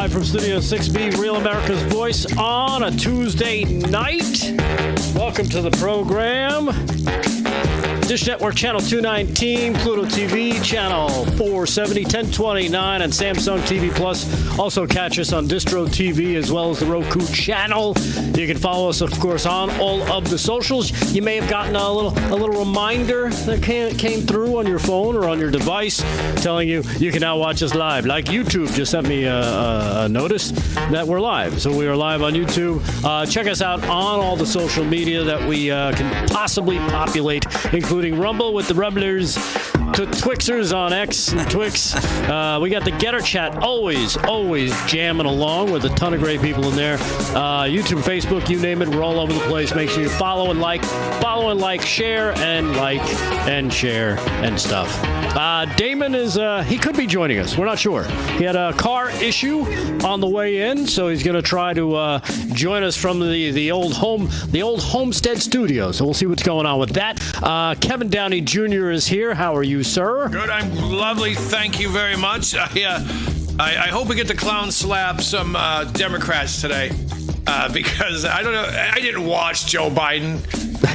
Live from Studio 6B, Real America's Voice on a Tuesday night. Welcome to the program. Dish Network Channel 219, Pluto TV Channel 470, 1029, and Samsung TV Plus. Also catch us on Distro TV as well as the Roku channel. You can follow us, of course, on all of the socials. You may have gotten a little reminder that came through on your phone or on your device telling you can now watch us live. Like YouTube just sent me a notice that we're live. So we are live on YouTube. Check us out on all the social media that we can possibly populate, including Rumble with the Rumblers, to Twixers on X and Twix. We got the Getter Chat always jamming along with a ton of great people in there. YouTube, Facebook, you name it, we're all over the place. Make sure you follow and like, share and share and stuff. Damon he could be joining us. We're not sure. He had a car issue on the way in, so he's going to try to join us from the old Homestead studio. So we'll see what's going on with that. Kevin Downey Jr. is here. How are you, sir? Good. I'm lovely. Thank you very much. I hope we get to clown slap some Democrats today because I don't know. I didn't watch Joe Biden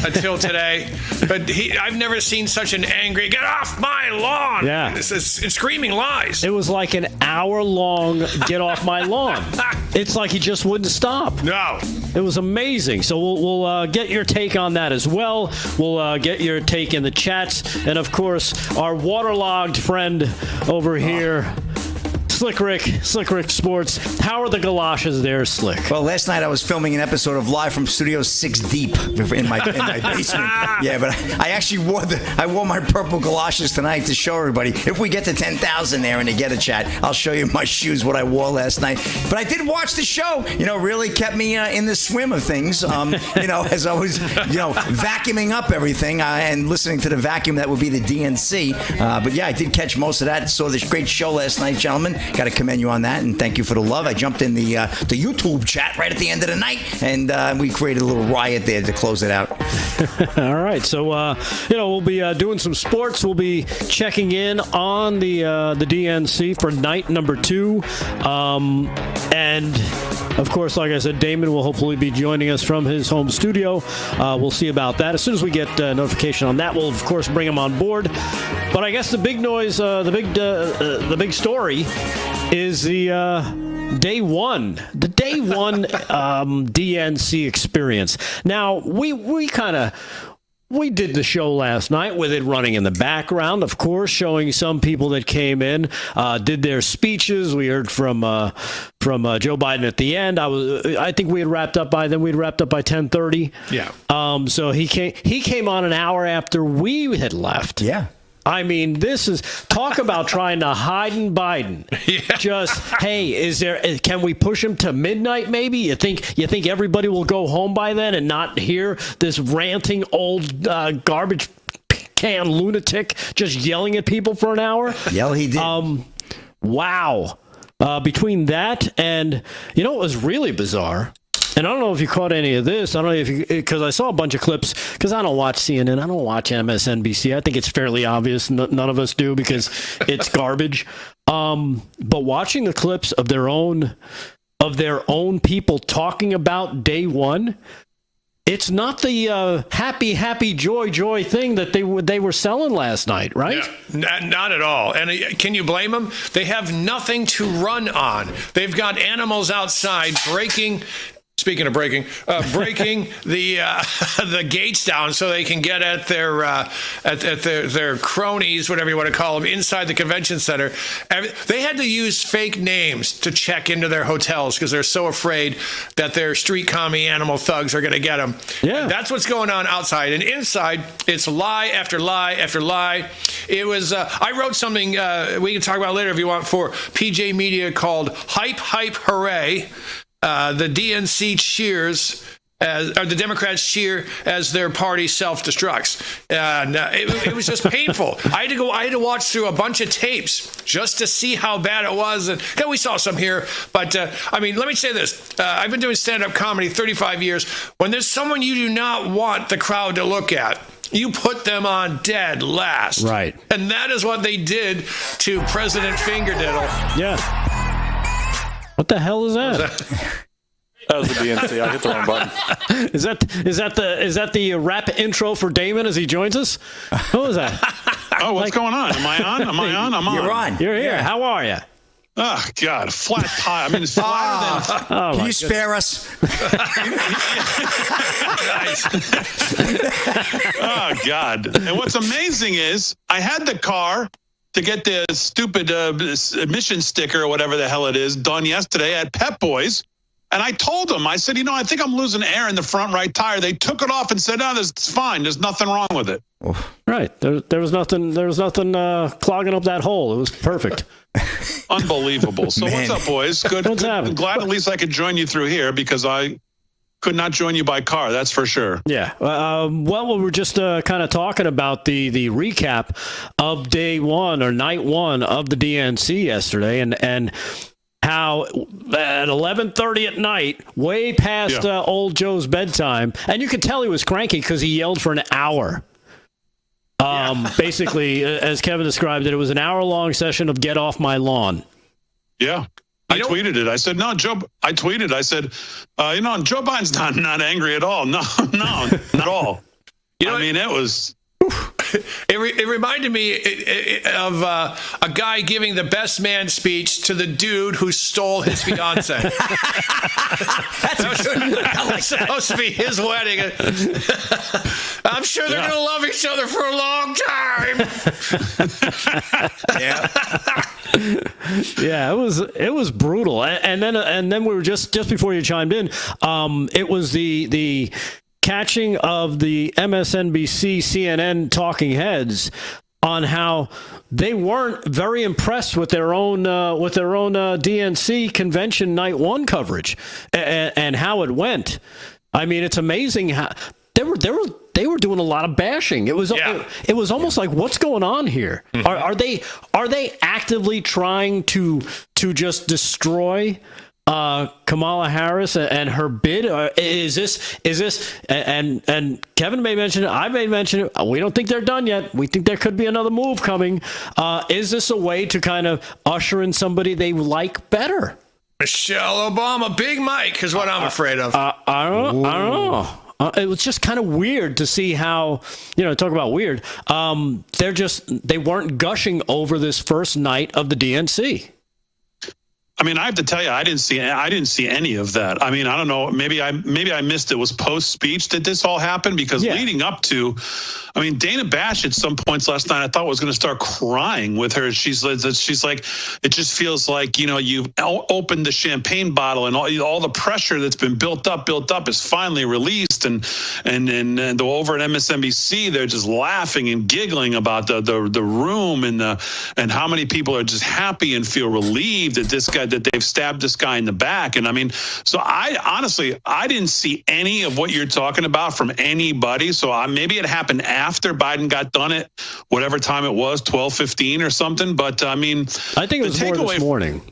until today, but I've never seen such an angry, get off my lawn. Yeah. It's screaming lies. It was like an hour-long get off my lawn. It's like he just wouldn't stop. No. It was amazing. So we'll get your take on that as well. We'll get your take in the chats. And, of course, our waterlogged friend over here, Slick Rick Sports. How are the galoshes there, Slick? Well, last night I was filming an episode of Live from Studio 6 Deep in my basement. Yeah, but I actually wore my purple galoshes tonight to show everybody. If we get to 10,000 there and they get a chat, I'll show you my shoes, what I wore last night. But I did watch the show. Really kept me in the swim of things. As I was, vacuuming up everything and listening to the vacuum that would be the DNC. But yeah, I did catch most of that. Saw this great show last night, gentlemen. Got to commend you on that, and thank you for the love. I jumped in the YouTube chat right at the end of the night, and we created a little riot there to close it out. All right, so we'll be doing some sports. We'll be checking in on the DNC for night number 2, and of course, like I said, Damon will hopefully be joining us from his home studio. We'll see about that. As soon as we get notification on that, we'll of course bring him on board. But I guess the big noise, the big story is the day one DNC experience. Now we did the show last night with it running in the background, of course, showing some people that came in, did their speeches. We heard from Joe Biden at the end. I think we had wrapped up by then. We'd wrapped up by 10:30. Yeah. So he came on an hour after we had left. Yeah. I mean, this is talk about trying to hide in Biden. Yeah. Just, hey, can we push him to midnight? Maybe you think everybody will go home by then and not hear this ranting old garbage can lunatic just yelling at people for an hour? Yeah, he did. Wow. Between that and what was really bizarre. And I don't know if you caught any of this. I don't know because I saw a bunch of clips, because I don't watch CNN. I don't watch MSNBC. I think it's fairly obvious. None of us do because it's garbage. But watching the clips of their own people talking about day one, it's not the happy, joy thing that they were selling last night, right? Yeah, not at all. And can you blame them? They have nothing to run on. They've got animals outside breaking. Speaking of breaking the gates down so they can get at their cronies, whatever you want to call them, inside the convention center. They had to use fake names to check into their hotels because they're so afraid that their street commie animal thugs are going to get them. Yeah, and that's what's going on outside. And inside, it's lie after lie after lie. It was. I wrote something we can talk about later if you want for PJ Media called "Hype Hooray." The DNC cheers, or the Democrats cheer as their party self-destructs. It was just painful. I had to watch through a bunch of tapes just to see how bad it was. And we saw some here, but let me say this: I've been doing stand-up comedy 35 years. When there's someone you do not want the crowd to look at, you put them on dead last. Right. And that is what they did to President Fingerdiddle. Yeah. What the hell is that? That was the DNC. I hit the wrong button. Is that the rap intro for Damon as he joins us? What was that? Oh, what's going on? Am I on? I'm on. You're on. You're here. Yeah. How are you? Oh, God. Flat tire. I mean, it's flatter than... Can you spare us? Oh, God. And what's amazing is I had the car to get the stupid emission sticker or whatever the hell it is done yesterday at Pep Boys. And I told them, I said, I think I'm losing air in the front right tire. They took it off and said, no, it's fine. There's nothing wrong with it. Right. There was nothing clogging up that hole. It was perfect. Unbelievable. So what's up, boys? Good. What's happening? Glad at least I could join you through here because I could not join you by car. That's for sure. Yeah. Well, we were just kind of talking about the recap of day one or night one of the DNC yesterday, and how at 11:30 at night, way past old Joe's bedtime, and you could tell he was cranky because he yelled for an hour. Basically, as Kevin described it, it was an hour-long session of "Get Off My Lawn." Yeah. I tweeted it. I said, no, Joe. I tweeted. I said, Joe Biden's not angry at all. No, not at all. It was. It reminded me of a guy giving the best man speech to the dude who stole his fiance. That was supposed to be his wedding. I'm sure they're going to love each other for a long time. Yeah, it was brutal. And then we were just before you chimed in. It was the catching of the MSNBC, CNN talking heads on how they weren't very impressed with their own DNC convention night one coverage and how it went. I mean, it's amazing how they were doing a lot of bashing. It was almost like, what's going on here? Mm-hmm. Are they actively trying to just destroy Kamala Harris and her bid? Is this and Kevin may mention it, I may mention it, we don't think they're done yet. We think there could be another move coming. Is this a way to kind of usher in somebody they like better? Michelle Obama, Big Mike is what I'm afraid of. I don't know. It was just kind of weird to see how, talk about weird. They weren't gushing over this first night of the DNC. I mean, I have to tell you, I didn't see any of that. I mean, I don't know. Maybe I missed it. Was post speech that this all happened? Because leading up to, Dana Bash at some points last night, I thought was going to start crying with her. She's like, it just feels like you've opened the champagne bottle and all the pressure that's been built up is finally released. And over at MSNBC, they're just laughing and giggling about the room and how many people are just happy and feel relieved that they've stabbed this guy in the back. And so I honestly didn't see any of what you're talking about from anybody. So maybe it happened after Biden got done at whatever time it was, 12:15 or something. But I think it was more this morning.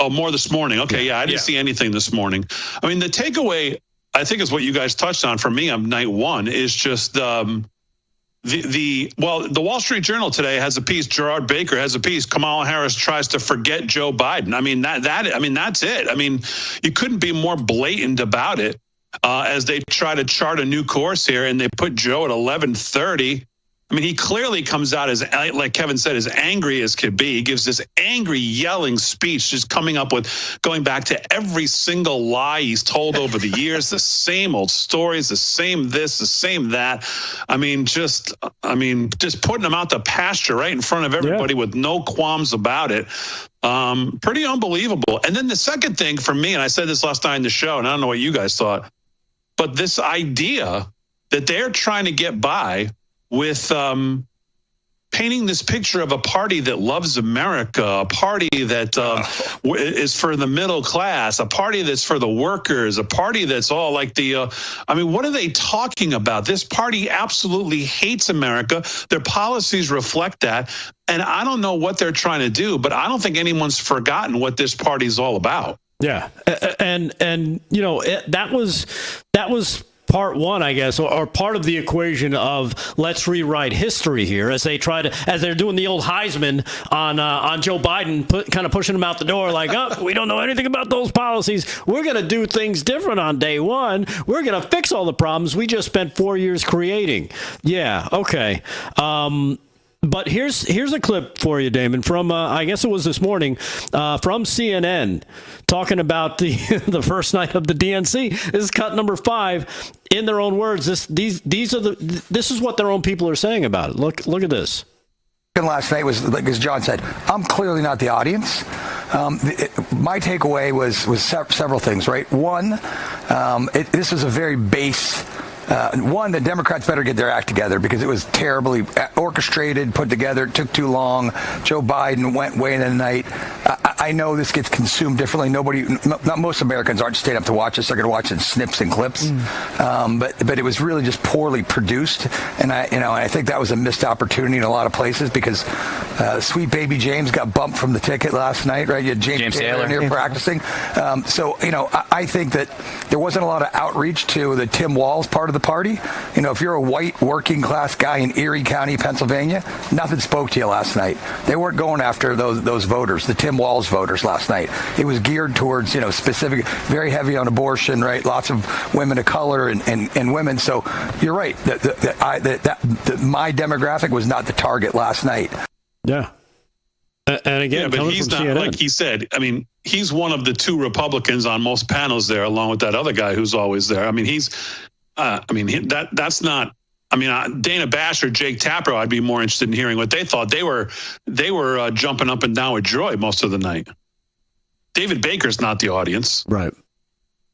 Oh, more this morning. Okay. Yeah. I didn't see anything this morning. The takeaway, I think, is what you guys touched on for me on night one is just, the Wall Street Journal today has a piece. Gerard Baker has a piece. Kamala Harris tries to forget Joe Biden. That's it. You couldn't be more blatant about it as they try to chart a new course here, and they put Joe at 11:30. He clearly comes out as, like Kevin said, as angry as could be. He gives this angry, yelling speech, just going back to every single lie he's told over the years, the same old stories, the same this, the same that. Just putting him out to pasture right in front of everybody with no qualms about it. Pretty unbelievable. And then the second thing for me, and I said this last night in the show, and I don't know what you guys thought, but this idea that they're trying to get by with painting this picture of a party that loves America, a party that is for the middle class, a party that's for the workers, a party that's all like what are they talking about? This party absolutely hates America. Their policies reflect that. And I don't know what they're trying to do, but I don't think anyone's forgotten what this party is all about. Yeah. And that was part one, I guess, or part of the equation of let's rewrite history here as they're doing the old Heisman on Joe Biden, kind of pushing him out the door like, oh, we don't know anything about those policies. We're going to do things different on day one. We're going to fix all the problems we just spent 4 years creating. Yeah, okay. But here's a clip for you, Damon, from I guess it was this morning from CNN talking about the the first night of the DNC. This is cut number 5. In their own words, this is what their own people are saying about it. Look at this. Last night was, like as John said, I'm clearly not the audience. My takeaway was several things, right? One, this was a very base. One, the Democrats better get their act together because it was terribly orchestrated, put together. It took too long. Joe Biden went way into the night. I know this gets consumed differently. Not most Americans aren't staying up to watch this. They're going to watch it in snips and clips. But it was really just poorly produced, and I think that was a missed opportunity in a lot of places because sweet baby James got bumped from the ticket last night. Right, you had James Taylor in here practicing. I think that there wasn't a lot of outreach to the Tim Walz part of the party. If you're a white working class guy in Erie County, Pennsylvania, nothing spoke to you last night. They weren't going after those voters, the Tim Walz voters last night. It was geared towards, specific, very heavy on abortion, right? Lots of women of color and women. So you're right. My demographic was not the target last night. Yeah. And again, but he's not, CNN. like he said, I mean, he's one of the 2 Republicans on most panels there, along with that other guy who's always there. I mean, that's not. I mean, Dana Bash or Jake Tapper, I'd be more interested in hearing what they thought. They were jumping up and down with joy most of the night. David Baker's not the audience, right?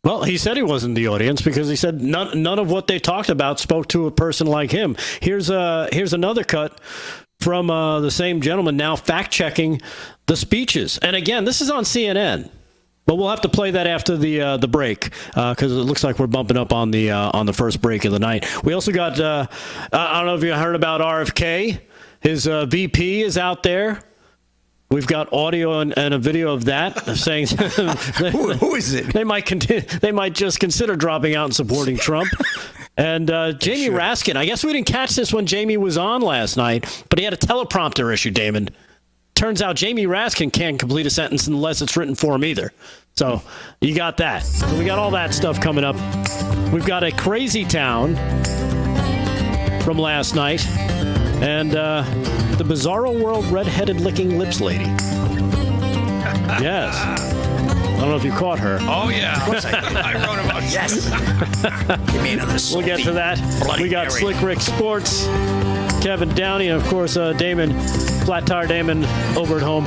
Well, he said he wasn't the audience because he said none of what they talked about spoke to a person like him. Here's another cut from the same gentleman now fact checking the speeches, and again, this is on CNN. But we'll have to play that after the break because it looks like we're bumping up on the first break of the night. We also got I don't know if you heard about RFK. His VP is out there. We've got audio and a video of that saying who is it? They might just consider dropping out and supporting Trump. And Jamie Raskin. I guess we didn't catch this when Jamie was on last night, but he had a teleprompter issue, Damon. Turns out Jamie Raskin can't complete a sentence unless it's written for him either. So you got that. So we got all that stuff coming up. We've got a crazy town from last night and the Bizarro World redheaded licking lips lady. Yes. I don't know if you caught her. Oh, yeah. I wrote about it. Yes. Give me another We'll get to that. We got Mary. Slick Rick Sports, Kevin Downey, and, of course, Damon, Flat Tire Damon over at home.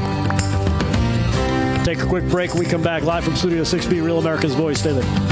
Take a quick break. We come back live from Studio 6B, Real America's Voice. Stay there.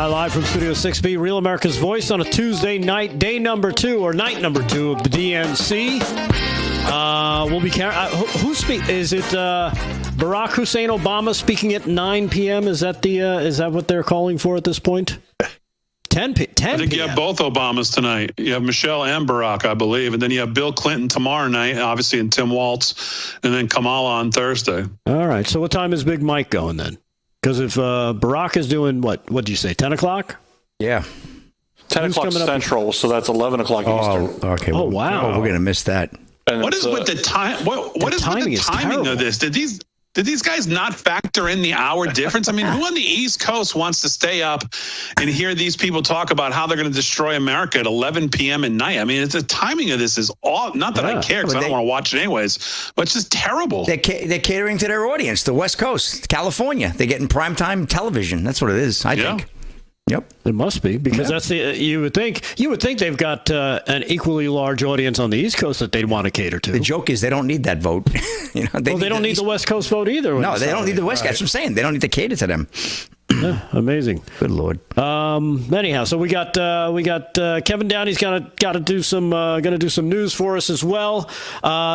live from Studio 6B, Real America's Voice on a Tuesday night, day number 2 or night number 2 of the DNC. We'll be who speak? Is it Barack Hussein Obama speaking at 9 p.m.? Is that what they're calling for at this point? 10 I think you have both Obamas tonight. You have Michelle and Barack, I believe, and then you have Bill Clinton tomorrow night, obviously, and Tim Walz, and then Kamala on Thursday. All right. So what time is Big Mike going then? Because if Barack is doing what did you say? 10 o'clock? Yeah. 10 o'clock Central, so that's 11 o'clock Eastern. Okay. Oh, wow. We're going to miss that. And what is with the time? What is with the timing of this? Did these guys not factor in the hour difference? I mean, who on the East Coast wants to stay up and hear these people talk about how they're going to destroy America at 11 p.m. at night? I mean, the timing of this is all, not that I care because I don't want to watch it anyways, but it's just terrible. They're catering to their audience, the West Coast, California. They're getting primetime television. That's what it is, I think. Yep, it must be because that's you would think they've got an equally large audience on the East Coast that they'd want to cater to. The joke is they don't need that vote. They don't need the West Coast vote either. No, they don't need the West Coast. That's what I'm saying. They don't need to cater to them. Amazing. Good Lord. Anyhow, so we got Kevin Downey's gonna do some news for us as well.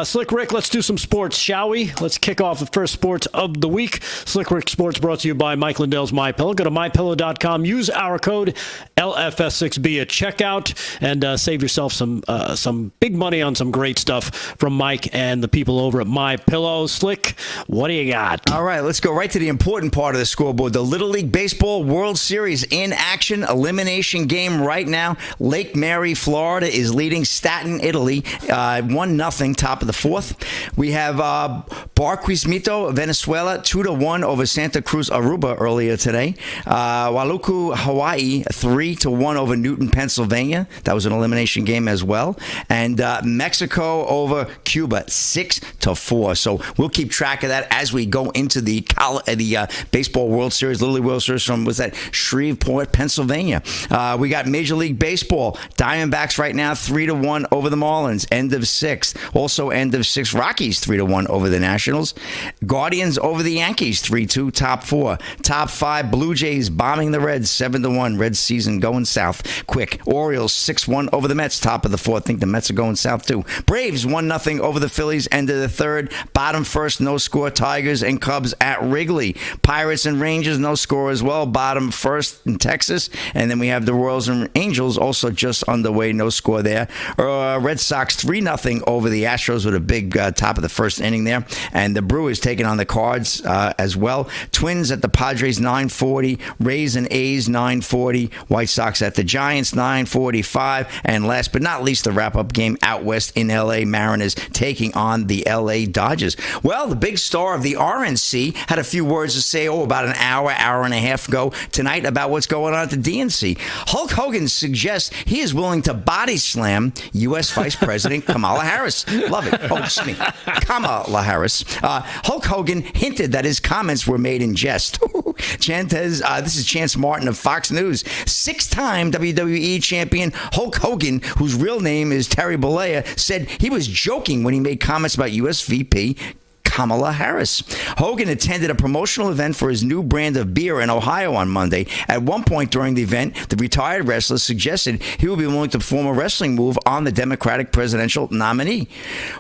Slick Rick, let's do some sports, shall we? Let's kick off the first sports of the week. Slick Rick Sports brought to you by Mike Lindell's MyPillow. Go to mypillow.com. Use our code LFS6B at checkout and save yourself some big money on some great stuff from Mike and the people over at MyPillow. Slick, what do you got? All right, let's go right to the important part of the scoreboard. The Little League Baseball World Series in action. Elimination game right now. Lake Mary, Florida is leading Staten, Italy, 1-0, top of the fourth. We have Barquisimeto, Venezuela, 2-1 over Santa Cruz, Aruba earlier today. Waluku, Hawaii, 3-1 over Newton, Pennsylvania. That was an elimination game as well. And Mexico over Cuba, 6-4. So we'll keep track of that as we go into the Baseball World Series, Little League World Series from, Shreveport, Pennsylvania. We got Major League Baseball. Diamondbacks right now, 3-1 over the Marlins. End of 6. Also end of 6. Rockies, 3-1 over the Nationals. Guardians over the Yankees, 3-2, top 4. Top 5, Blue Jays bombing the Reds, 7-1. Reds season going south quick. Orioles, 6-1 over the Mets, top of the 4th. I think the Mets are going south too. Braves, 1-0 over the Phillies, end of the 3rd. Bottom 1st, no score. Tigers and Cubs at Wrigley. Pirates and Rangers, no score as well. Bottom 1st in Texas. And then we have the Royals and Angels also just underway, no score there. Red Sox 3-0 over the Astros with a big top of the 1st inning there. And the Brewers taking on the Cards as well. Twins at the Padres 9:40. Rays and A's 9:40. White Sox at the Giants 9:45. And last but not least, the wrap-up game out west in L.A. Mariners taking on the L.A. Dodgers. Well, the big star of the RNC had a few words to say about an hour and a half ago tonight about what's going on at the DNC. Hulk Hogan suggests he is willing to body slam U.S. Vice President Kamala Harris. Love it. Oh, excuse me. Kamala Harris. Hulk Hogan hinted that his comments were made in jest. This is Chance Martin of Fox News. 6-time WWE champion Hulk Hogan, whose real name is Terry Bollea, said he was joking when he made comments about U.S. VP Kamala Harris. Hogan attended a promotional event for his new brand of beer in Ohio on Monday. At one point during the event, the retired wrestler suggested he would be willing to perform a wrestling move on the Democratic presidential nominee.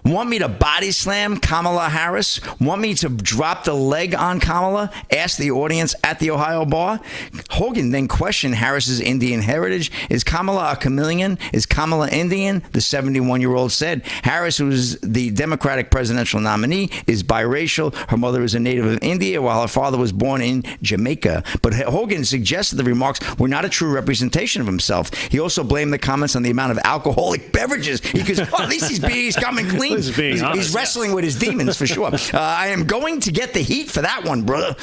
Want me to body slam Kamala Harris? Want me to drop the leg on Kamala? Asked the audience at the Ohio bar. Hogan then questioned Harris's Indian heritage. Is Kamala a chameleon? Is Kamala Indian? The 71-year-old said. Harris, who is the Democratic presidential nominee, is biracial. Her mother is a native of India, while her father was born in Jamaica. But Hogan suggested the remarks were not a true representation of himself. He also blamed the comments on the amount of alcoholic beverages. He goes, at least he's coming clean. He's wrestling with his demons for sure. I am going to get the heat for that one, brother.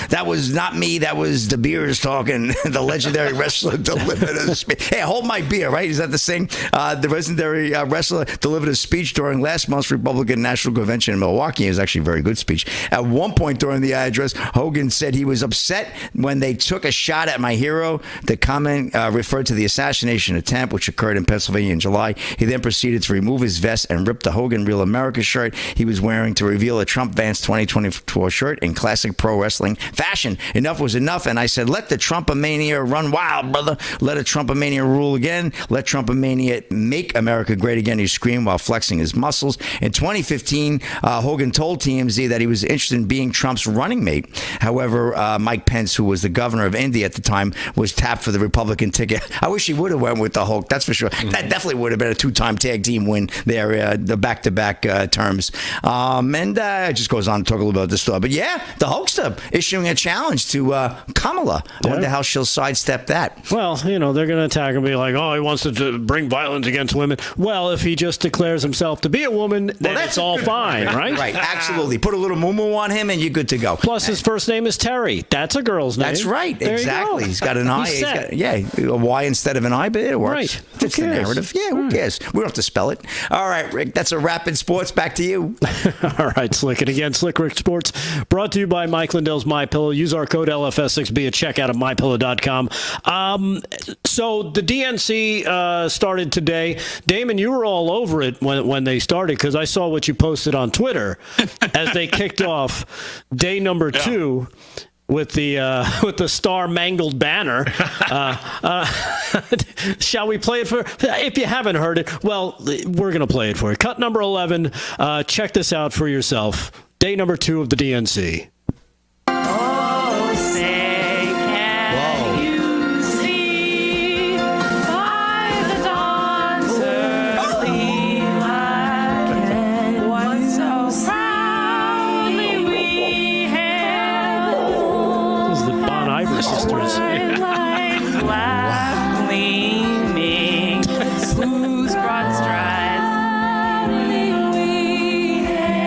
That was not me. That was the beers talking. The legendary wrestler delivered a speech. Hey, hold my beer, right? Is that the same? The legendary wrestler delivered a speech during last month's Republican National Convention in Milwaukee speaking. It was actually a very good speech. At one point during the address, Hogan said he was upset when they took a shot at my hero. The comment referred to the assassination attempt, which occurred in Pennsylvania in July. He then proceeded to remove his vest and rip the Hogan Real America shirt he was wearing to reveal a Trump Vance 2024 shirt in classic pro wrestling fashion. Enough was enough, and I said, let the Trumpomania run wild, brother. Let a Trumpomania rule again. Let Trumpomania make America great again, he screamed while flexing his muscles. In 2015, Hogan told TMZ that he was interested in being Trump's running mate. However, Mike Pence, who was the governor of India at the time, was tapped for the Republican ticket. I wish he would have went with the Hulk, that's for sure. That definitely would have been a two-time tag team win there, the back-to-back terms. And it just goes on to talk a little about this story. But yeah, the Hulkster issuing a challenge to Kamala. I wonder how she'll sidestep that. Well, they're going to attack and be like, oh, he wants to bring violence against women. Well, if he just declares himself to be a woman, then it's all fine, right? Right, absolutely. Put a little moo-moo on him and you're good to go. Plus, his first name is Terry. That's a girl's name. That's right, there exactly. He's got an I. A Y instead of an I, but it works. Right. Fits the narrative. Yeah, who cares? We don't have to spell it. All right, Rick, that's a Rapid Sports. Back to you. All right, Slick. And again, Slick Rick Sports, brought to you by Mike Lindell's MyPillow. Use our code LFS6B at checkout at mypillow.com. So the DNC started today. Damon, you were all over it when they started because I saw what you posted on Twitter as they kicked off day number 2. With the star-mangled banner. Shall we play it for? If you haven't heard it, well, we're going to play it for you. Cut number 11. Check this out for yourself. Day number 2 of the DNC. Oh, say can you see by the dawn's early light what so proudly we hailed? This is the Bon Iver sisters. Laugh gleaming, whose broad strides we hailed.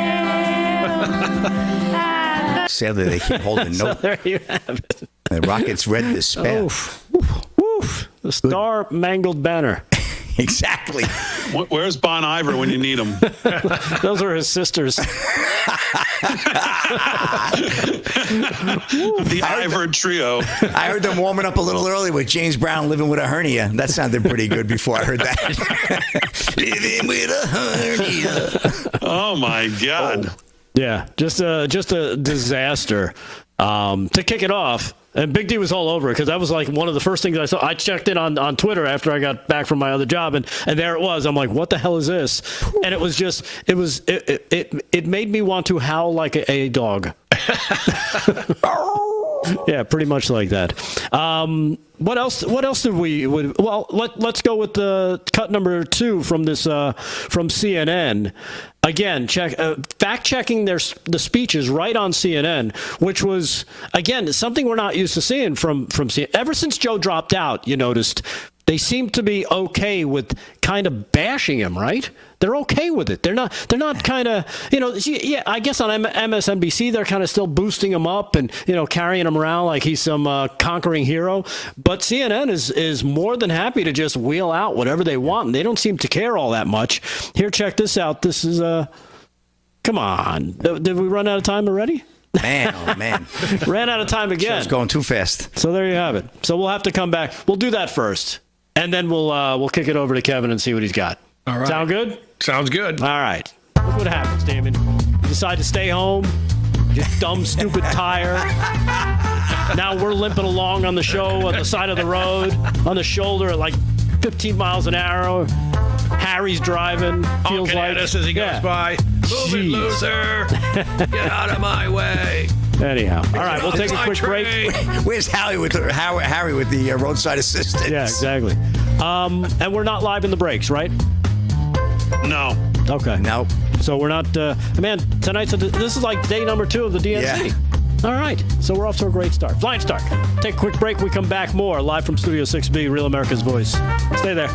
Sadly, they keep holding So note. there you have it. The Rockets read the spell. Oof. The star-mangled banner. Exactly. Where's Bon Iver when you need him? Those are his sisters. The Iver trio. I heard them warming up a little early with James Brown living with a hernia. That sounded pretty good before I heard that. Living with a hernia. Oh my God. Yeah, just a disaster. To kick it off, and Big D was all over it because that was like one of the first things I saw. I checked in on Twitter after I got back from my other job, and there it was. I'm like, what the hell is this? And it was just, it made me want to howl like a dog. Yeah, pretty much like that. What else did we? Well, let's go with the cut number 2 from this from CNN. Again, fact checking the speeches right on CNN, which was again something we're not used to seeing from CNN. Ever since Joe dropped out, you noticed they seem to be okay with kind of bashing him, right? They're okay with it. They're not kind of, yeah, I guess on MSNBC, they're kind of still boosting him up and, carrying him around like he's some conquering hero. But CNN is more than happy to just wheel out whatever they want. And they don't seem to care all that much. Here, check this out. This is, come on. Did we run out of time already? Man, oh man. Ran out of time again. It's going too fast. So there you have it. So we'll have to come back. We'll do that first. And then we'll kick it over to Kevin and see what he's got. All right. Sound good? Sounds good. All right. Look what happens, Damon. You decide to stay home. Your dumb, stupid tire. Now we're limping along on the show on the side of the road, on the shoulder at like 15 miles an hour. Harry's driving. Feels Honking like at us as he goes by. Move it, loser. Get out of my way. Anyhow. All right. We'll take a quick break. Where's Harry with the roadside assistance? Yeah, exactly. And we're not live in the breaks, right? No. Okay. Nope. So we're not, man, this is like day number 2 of the DNC. Yeah. All right. So we're off to a great start. Flying start. Take a quick break. We come back more live from Studio 6B, Real America's Voice. Stay there.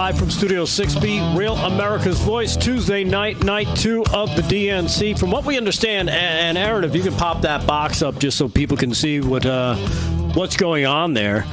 live from Studio 6B, Real America's Voice, Tuesday night, night 2 of the DNC. From what we understand, and Aaron, if you could pop that box up just so people can see what's going on there.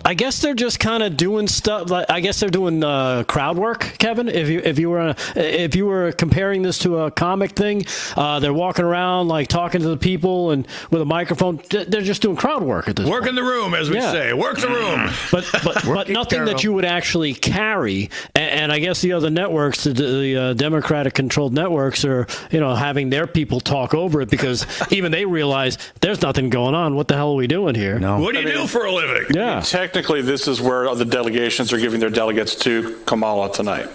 I guess they're just kind of doing stuff. I guess they're doing crowd work, Kevin. If you were comparing this to a comic thing, they're walking around like talking to the people and with a microphone. They're just doing crowd work at this Work point. in the room, as we say. Work the room. But nothing that you would actually carry. And I guess the other networks, the Democratic-controlled networks, are having their people talk over it because even they realize there's nothing going on. What the hell are we doing here? No. What do you do for a living? Yeah. Technically, this is where the delegations are giving their delegates to Kamala tonight.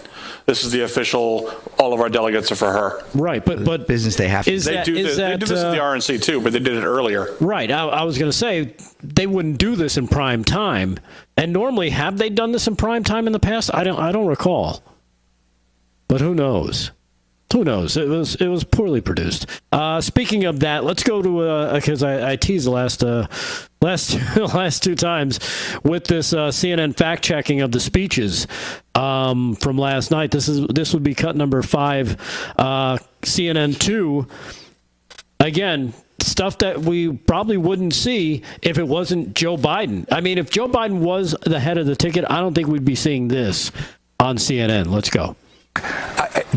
This is the official, all of our delegates are for her. Right, but business they have to. They do this at the RNC too, but they did it earlier. Right. I was going to say they wouldn't do this in prime time. And normally, have they done this in prime time in the past? I don't recall. But who knows? Who knows? It was poorly produced. Speaking of that, let's go to because I teased the last two times with this CNN fact checking of the speeches from last night. This would be cut number 5, CNN 2. Again, stuff that we probably wouldn't see if it wasn't Joe Biden. I mean, if Joe Biden was the head of the ticket, I don't think we'd be seeing this on CNN. Let's go.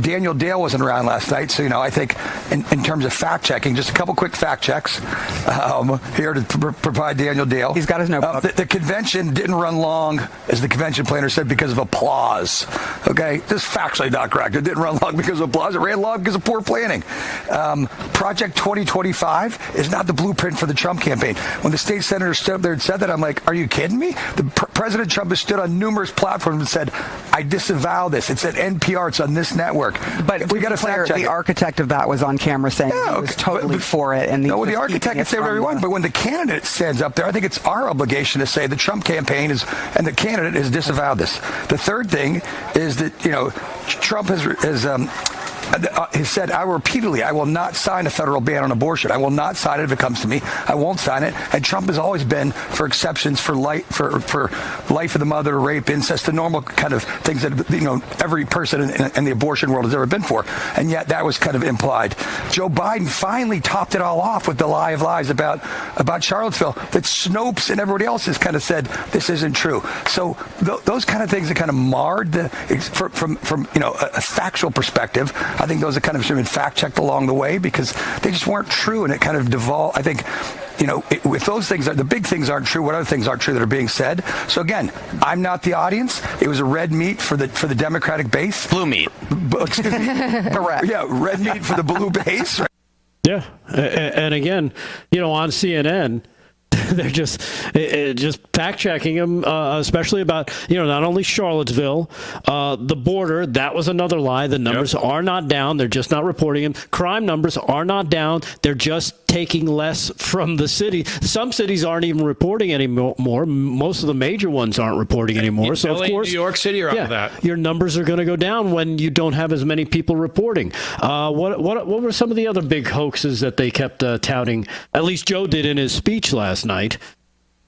Daniel Dale wasn't around last night, so I think in terms of fact checking, just a couple quick fact checks here to provide Daniel Dale. He's got his notebook. The convention didn't run long, as the convention planner said, because of applause. Okay, this is factually not correct. It didn't run long because of applause. It ran long because of poor planning. Project 2025 is not the blueprint for the Trump campaign. When the state senator stood up there and said that, I'm like, are you kidding me? President Trump has stood on numerous platforms and said, I disavow this. It's at NPR. It's on this network. But we got to fact check. The architect of that was on camera saying he was totally for it. And the architect can say whatever he wants, but when the candidate stands up there, I think it's our obligation to say the Trump campaign and the candidate has disavowed this. The third thing is that Trump has said, I will not sign a federal ban on abortion. I will not sign it if it comes to me. I won't sign it. And Trump has always been for exceptions for life of the mother, rape, incest, the normal kind of things that every person in the abortion world has ever been for. And yet that was kind of implied. Joe Biden finally topped it all off with the lie of lies about Charlottesville that Snopes and everybody else has kind of said this isn't true. So those kind of things that kind of marred from a factual perspective. I think those have kind of been fact-checked along the way because they just weren't true, and it kind of devolved. I think, if those things the big things aren't true, what other things aren't true that are being said? So again, I'm not the audience. It was a red meat for the Democratic base. Blue meat. Excuse me. Correct. Yeah, red meat for the blue base. Right? Yeah, and again, on CNN. They're just fact checking them, especially about not only Charlottesville, the border. That was another lie. The numbers are not down. They're just not reporting them. Crime numbers are not down. They're just taking less from the city. Some cities aren't even reporting anymore. Most of the major ones aren't reporting anymore. So LA, of course, New York City are up with that. Your numbers are going to go down when you don't have as many people reporting. What were some of the other big hoaxes that they kept touting? At least Joe did in his speech last night.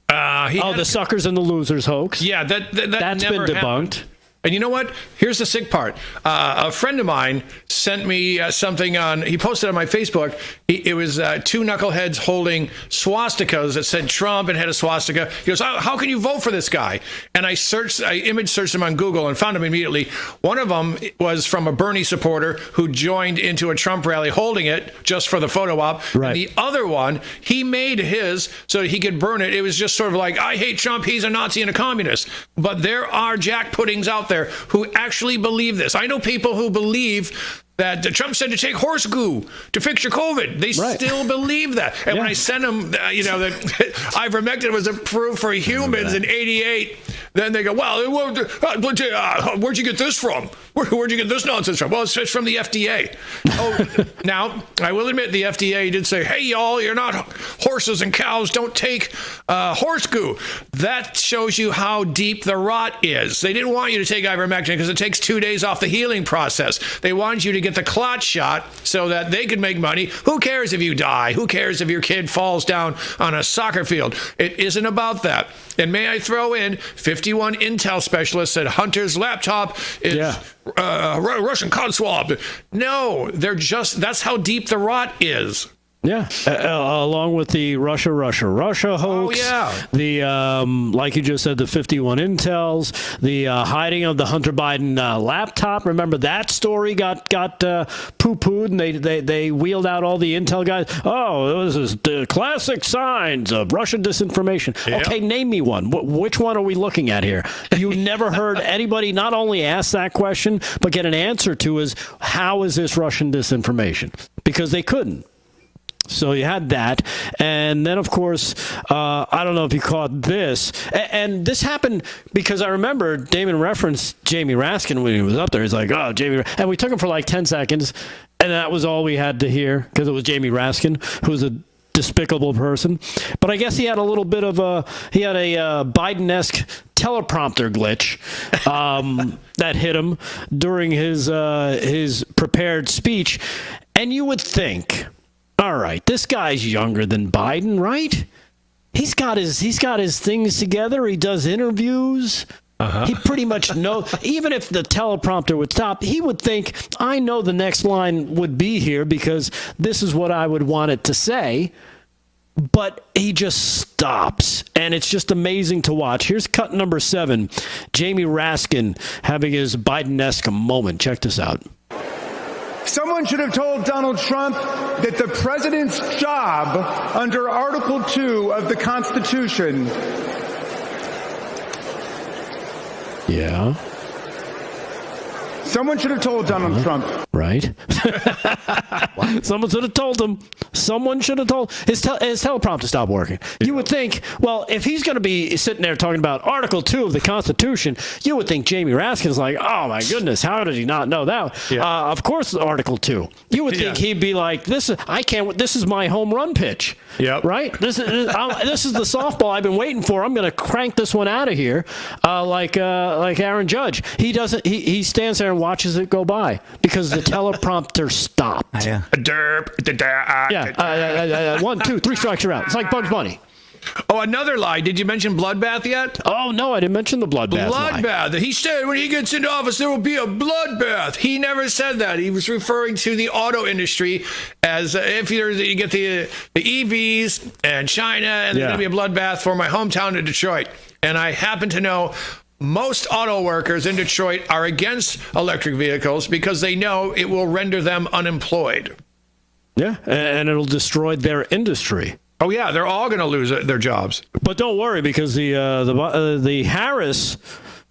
The suckers and the losers hoax. Yeah, that's been debunked. Happened. And you know what? Here's the sick part. A friend of mine sent me something he posted on my Facebook. It was 2 knuckleheads holding swastikas that said Trump and had a swastika. He goes, how can you vote for this guy? And I image searched him on Google and found him immediately. One of them was from a Bernie supporter who joined into a Trump rally holding it just for the photo op. Right. And the other one, he made his so he could burn it. It was just sort of like, I hate Trump. He's a Nazi and a communist. But there are jack puddings out there who actually believe this. I know people who believe that Trump said to take horse goo to fix your COVID. They still believe that. And when I sent them, that ivermectin was approved for humans in '88, then they go, well, where'd you get this from? Where'd you get this nonsense from? Well, it's from the FDA. Now, I will admit the FDA did say, hey, y'all, you're not horses and cows. Don't take horse goo. That shows you how deep the rot is. They didn't want you to take ivermectin because it takes 2 days off the healing process. They wanted you to get the clot shot so that they could make money. Who cares if you die? Who cares if your kid falls down on a soccer field? It isn't about that. And may I throw in 50 51 intel specialist said Hunter's laptop is Russian cod swab. No, that's how deep the rot is. Yeah, along with the Russia hoax. Oh, yeah. The, like you just said, the 51 intels, the hiding of the Hunter Biden laptop. Remember that story got poo-pooed, and they wheeled out all the intel guys. Oh, this is the classic signs of Russian disinformation. Yep. Okay, name me one. Which one are we looking at here? You never heard anybody not only ask that question, but get an answer to is, how is this Russian disinformation? Because they couldn't. So you had that. And then, of course, I don't know if you caught this. And this happened because I remember Damon referenced Jamie Raskin when he was up there. He's like, oh, Jamie. And we took him for like 10 seconds. And that was all we had to hear because it was Jamie Raskin, who's a despicable person. But I guess he had a little bit of a Biden-esque teleprompter glitch that hit him during his prepared speech. And you would think, all right, this guy's younger than Biden, right? He's got his things together. He does interviews. He pretty much knows. Even if the teleprompter would stop, he would think, I know the next line would be here because this is what I would want it to say. But he just stops, and it's just amazing to watch. Here's cut number 7, Jamie Raskin having his Biden-esque moment. Check this out. Someone should have told Donald Trump that the president's job under Article 2 of the Constitution. Yeah. Someone should have told Donald Trump. Right. Someone should have told him. Someone should have told his teleprompter stopped working. You would think, well, if he's going to be sitting there talking about Article 2 of the Constitution, you would think Jamie Raskin's like, oh my goodness, how did he not know that? Yeah. Of course, Article 2. You would think he'd be like, this is my home run pitch. Yep. Right. This is the softball I've been waiting for. I'm going to crank this one out of here, like Aaron Judge. He doesn't. He stands there and watches it go by because the teleprompter stopped. Yeah. 1, 2, 3 strikes you're out. It's like Bugs Bunny. Oh, another lie. Did you mention bloodbath yet? Oh, no, I didn't mention the bloodbath. Bloodbath. He said when he gets into office, there will be a bloodbath. He never said that. He was referring to the auto industry as if you get the EVs and China, and there's going to be a bloodbath for my hometown of Detroit. And I happen to know most auto workers in Detroit are against electric vehicles because they know it will render them unemployed. Yeah, and it'll destroy their industry. Oh, yeah, they're all going to lose their jobs. But don't worry, because the Harris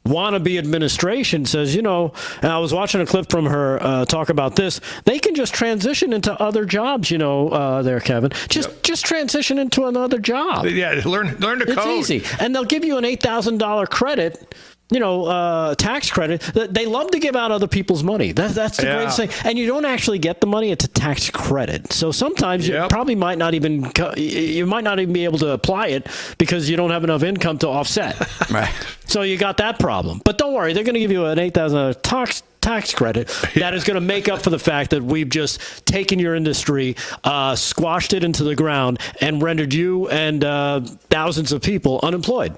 wannabe administration says, and I was watching a clip from her talk about this. They can just transition into other jobs, there, Kevin. Just transition into another job. Yeah, learn to code. It's easy. And they'll give you an $8,000 credit. Tax credit. They love to give out other people's money. That's the greatest thing. And you don't actually get the money; it's a tax credit. So sometimes you probably might not even be able to apply it because you don't have enough income to offset. Right. So you got that problem. But don't worry; they're going to give you an $8,000 tax credit that is going to make up for the fact that we've just taken your industry, squashed it into the ground, and rendered you and thousands of people unemployed.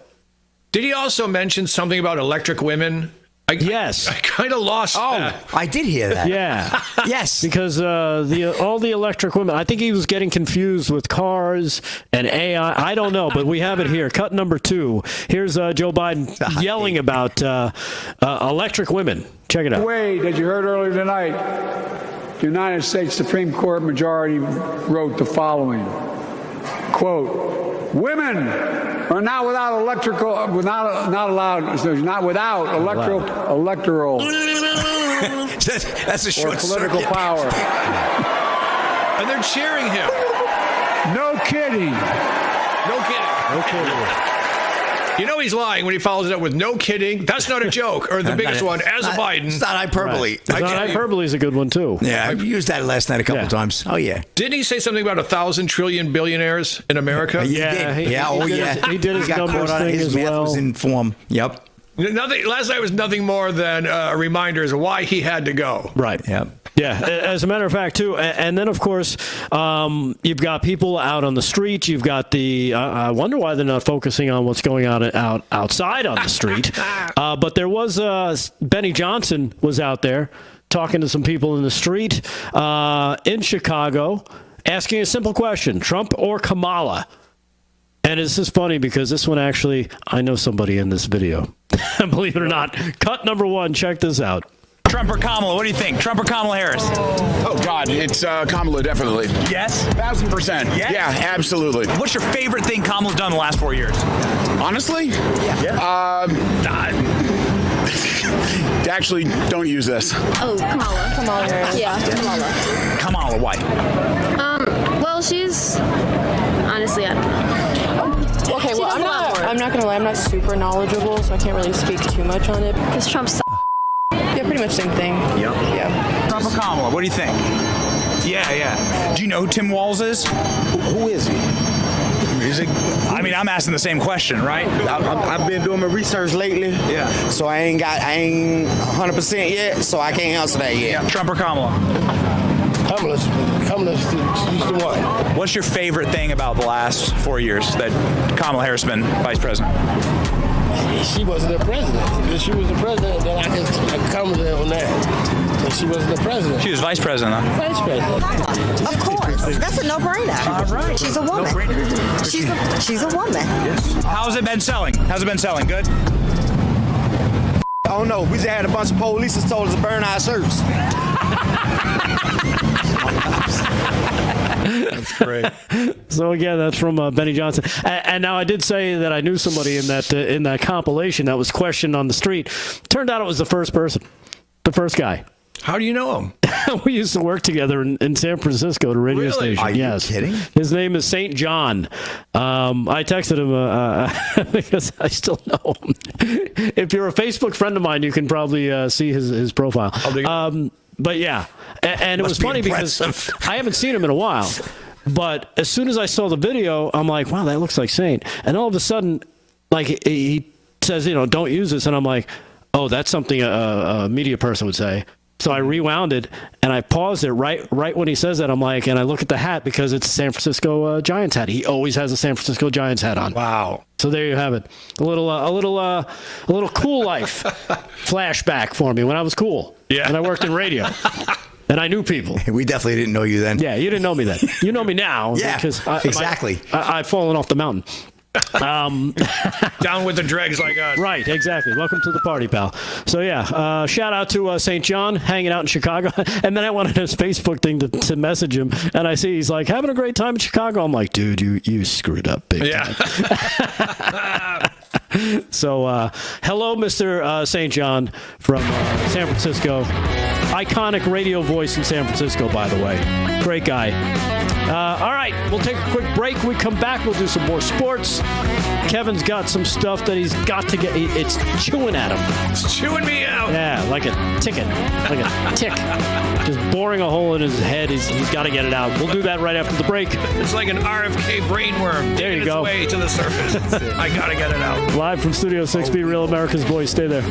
Did he also mention something about electric women? Yes. I kind of lost that. I did hear that. Yeah. Yes. Because all the electric women, I think he was getting confused with cars and AI. I don't know, but we have it here. Cut number 2. Here's Joe Biden yelling about electric women. Check it out. Wade, as you heard earlier tonight, the United States Supreme Court majority wrote the following, quote, women are not without electoral. That's a short political circuit. power. And they're cheering him. No kidding. No kidding. He's lying when he follows it up with no kidding. That's not a joke. Or the biggest one, as a Biden. It's not hyperbole. Right. Hyperbole is a good one, too. Yeah, I used that last night a couple times. Oh, yeah. Didn't he say something about 1,000 trillion billionaires in America? Yeah. He did his numbers thing his as math well. was in form. Yep. Last night was nothing more than a reminder as to why he had to go. Right. Yep. Yeah, as a matter of fact, too. And then, of course, you've got people out on the street. You've got the. I wonder why they're not focusing on what's going on outside on the street. But there was Benny Johnson was out there talking to some people in the street in Chicago, asking a simple question: Trump or Kamala? And this is funny because this one actually, I know somebody in this video. Believe it or not. Cut number 1. Check this out. Trump or Kamala? What do you think? Trump or Kamala Harris? Oh, God, it's Kamala, definitely. Yes? 1,000%. Yes? Yeah, absolutely. What's your favorite thing Kamala's done in the last 4 years? Honestly? Yeah. Actually, don't use this. Oh, Kamala. Kamala Harris. Yeah, Kamala. Kamala, why? Well, she's honestly, I don't know. Okay, well, I'm not gonna lie, I'm not super knowledgeable, so I can't really speak too much on it. Because Trump's Yeah, pretty much same thing. Yep. Yeah. Trump or Kamala? What do you think? Yeah. Do you know who Tim Walz is? Who is he? I mean, I'm asking the same question, right? I've been doing my research lately. Yeah. So I ain't 100% yet, so I can't answer that yet. Yeah. Trump or Kamala? Kamala's she's the one. What's your favorite thing about the last 4 years that Kamala Harris has been vice president? She wasn't the president. If she was the president, then I can comment on that. But she wasn't the president. She was vice president, huh? Vice president. Of course. That's a no-brainer. All right. She's a woman. No-brainer. She's a woman. Yes. How's it been selling? Good? I don't know. We just had a bunch of police that told us to burn our shirts. That's great. So again, that's from Benny Johnson. And now I did say that I knew somebody in that compilation that was questioned on the street. Turned out it was the first person, the first guy. How do you know him? We used to work together in San Francisco at a radio station. Are you kidding? His name is St. John. I texted him because I still know him. If you're a Facebook friend of mine, you can probably see his profile. But yeah, and it was funny because I haven't seen him in a while. But as soon as I saw the video, I'm like, wow, that looks like Saint. And all of a sudden, like he says, don't use this. And I'm like, oh, that's something a media person would say. So I rewound it and I paused it right when he says that. I'm like, and I look at the hat because it's a San Francisco Giants hat. He always has a San Francisco Giants hat on. Wow. So there you have it. A little cool life flashback for me when I was cool. Yeah. And I worked in radio. And I knew people. We definitely didn't know you then. Yeah, you didn't know me then. You know me now. Yeah, because exactly. I've fallen off the mountain. Down with the dregs like us. Right, exactly. Welcome to the party, pal. So yeah, shout out to St. John hanging out in Chicago. And then I went on his Facebook thing to message him, and I see he's like having a great time in Chicago. I'm like, dude, you screwed up big time. So hello, Mr. St. John from San Francisco. Iconic radio voice in San Francisco, by the way. Great guy. All right, we'll take a quick break. When we come back, we'll do some more sports. Kevin's got some stuff that he's got to get. It's chewing at him. It's chewing me out. Yeah, like a ticket. Like a tick. Just boring a hole in his head. He's got to get it out. We'll do that right after the break. It's like an RFK brainworm. There you go. Its way to the surface. I got to get it out. Live from Studio 6B, Real America's Voice. Stay there.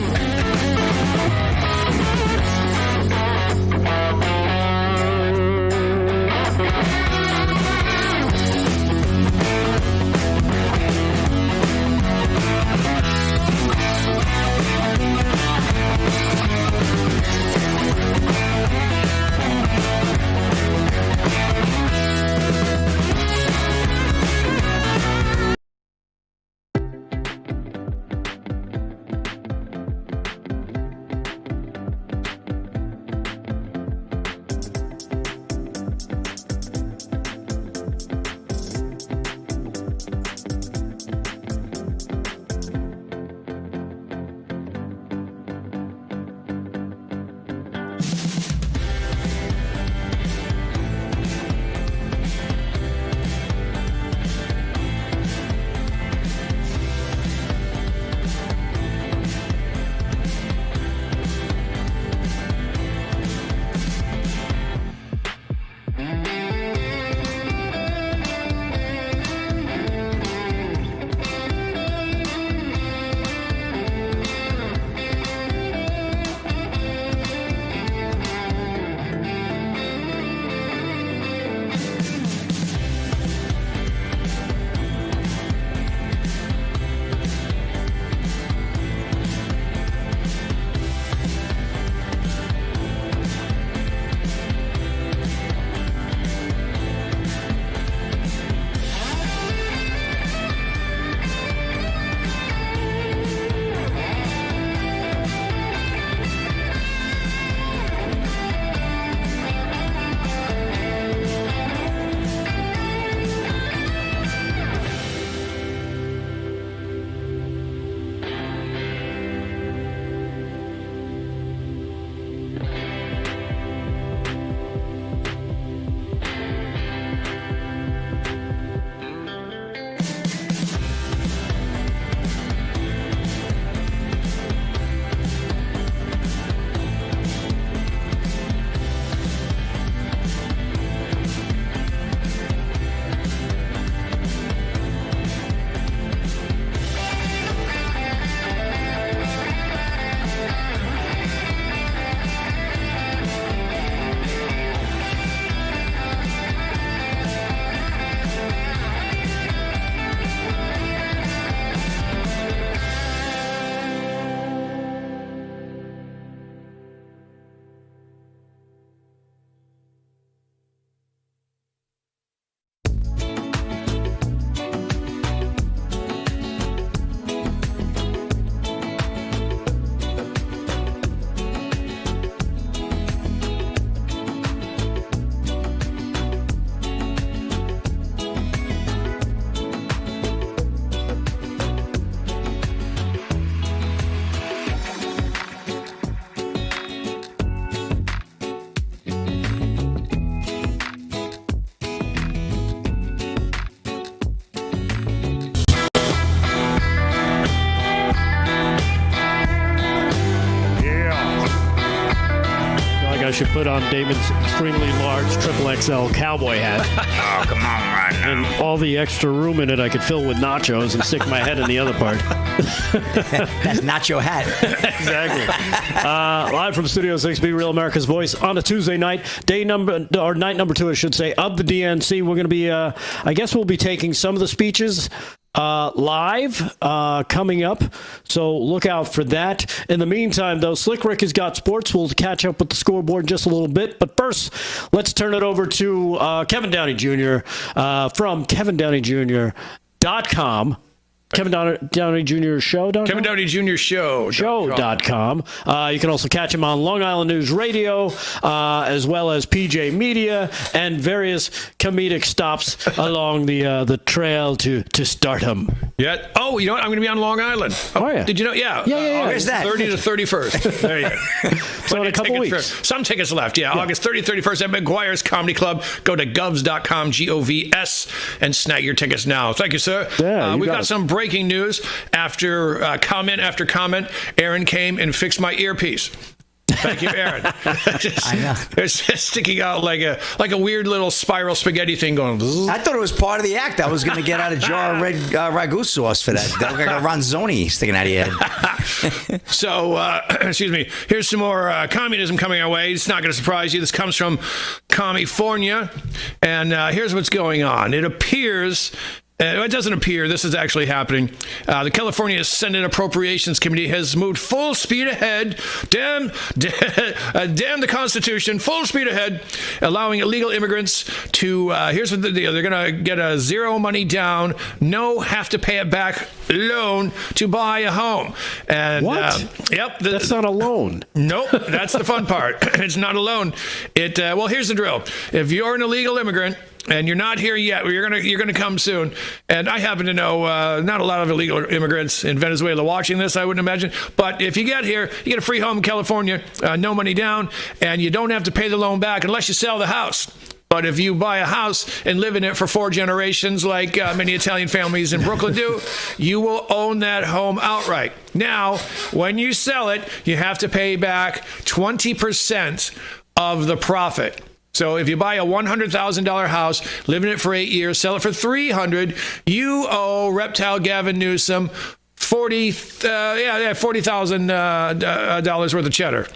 should put on Damon's extremely large triple XL cowboy hat. Oh, come on, right now. And all the extra room in it I could fill with nachos and stick my head in the other part. That's nacho hat. Exactly. Live from Studio 6B, Real America's Voice, on a Tuesday night, night number 2, I should say, of the DNC. We're going to be, I guess we'll be taking some of the speeches live coming up, so look out for that. In the meantime, though, Slick Rick has got sports. We'll catch up with the scoreboard in just a little bit, but first, let's turn it over to Kevin Downey Jr. From KevinDowneyJr.com. Kevin Downey Jr. Show.com? Kevin Downey Jr. Show.com. You can also catch him on Long Island News Radio, as well as PJ Media, and various comedic stops along the trail to stardom. Yeah. Oh, you know what? I'm going to be on Long Island. Oh, yeah. Did you know? Yeah. Yeah. August Where's that? 30 to 31st. There you go. So in a couple weeks. Some tickets left. Yeah. August 30 to 31st at McGuire's Comedy Club. Go to govs.com, Govs, and snag your tickets now. Thank you, sir. Yeah, we've got some breaking news. After comment after comment, Aaron came and fixed my earpiece. Thank you, Aaron. I know. It's just sticking out like a weird little spiral spaghetti thing going. I thought it was part of the act. I was going to get out a jar of red ragu sauce for that. Like a ronzoni sticking out of your head. So, excuse me, here's some more communism coming our way. It's not going to surprise you. This comes from California. And here's what's going on. It appears... it doesn't appear this is actually happening. The California Senate Appropriations Committee has moved full speed ahead. Damn the Constitution. Full speed ahead, allowing illegal immigrants to. Here's what the deal: they're going to get a zero money down, no have to pay it back loan to buy a home. And what? Yep, that's not a loan. Nope, that's the fun part. It's not a loan. Well, here's the drill: if you're an illegal immigrant and you're not here yet, well, you're gonna come soon. And I happen to know not a lot of illegal immigrants in Venezuela watching this, I wouldn't imagine. But if you get here, you get a free home in California, no money down, and you don't have to pay the loan back unless you sell the house. But if you buy a house and live in it for 4 generations, like many Italian families in Brooklyn do, you will own that home outright. Now, when you sell it, you have to pay back 20% of the profit. So if you buy a $100,000 house, live in it for 8 years, sell it for $300,000, you owe Reptile Gavin Newsom $40,000 worth of cheddar.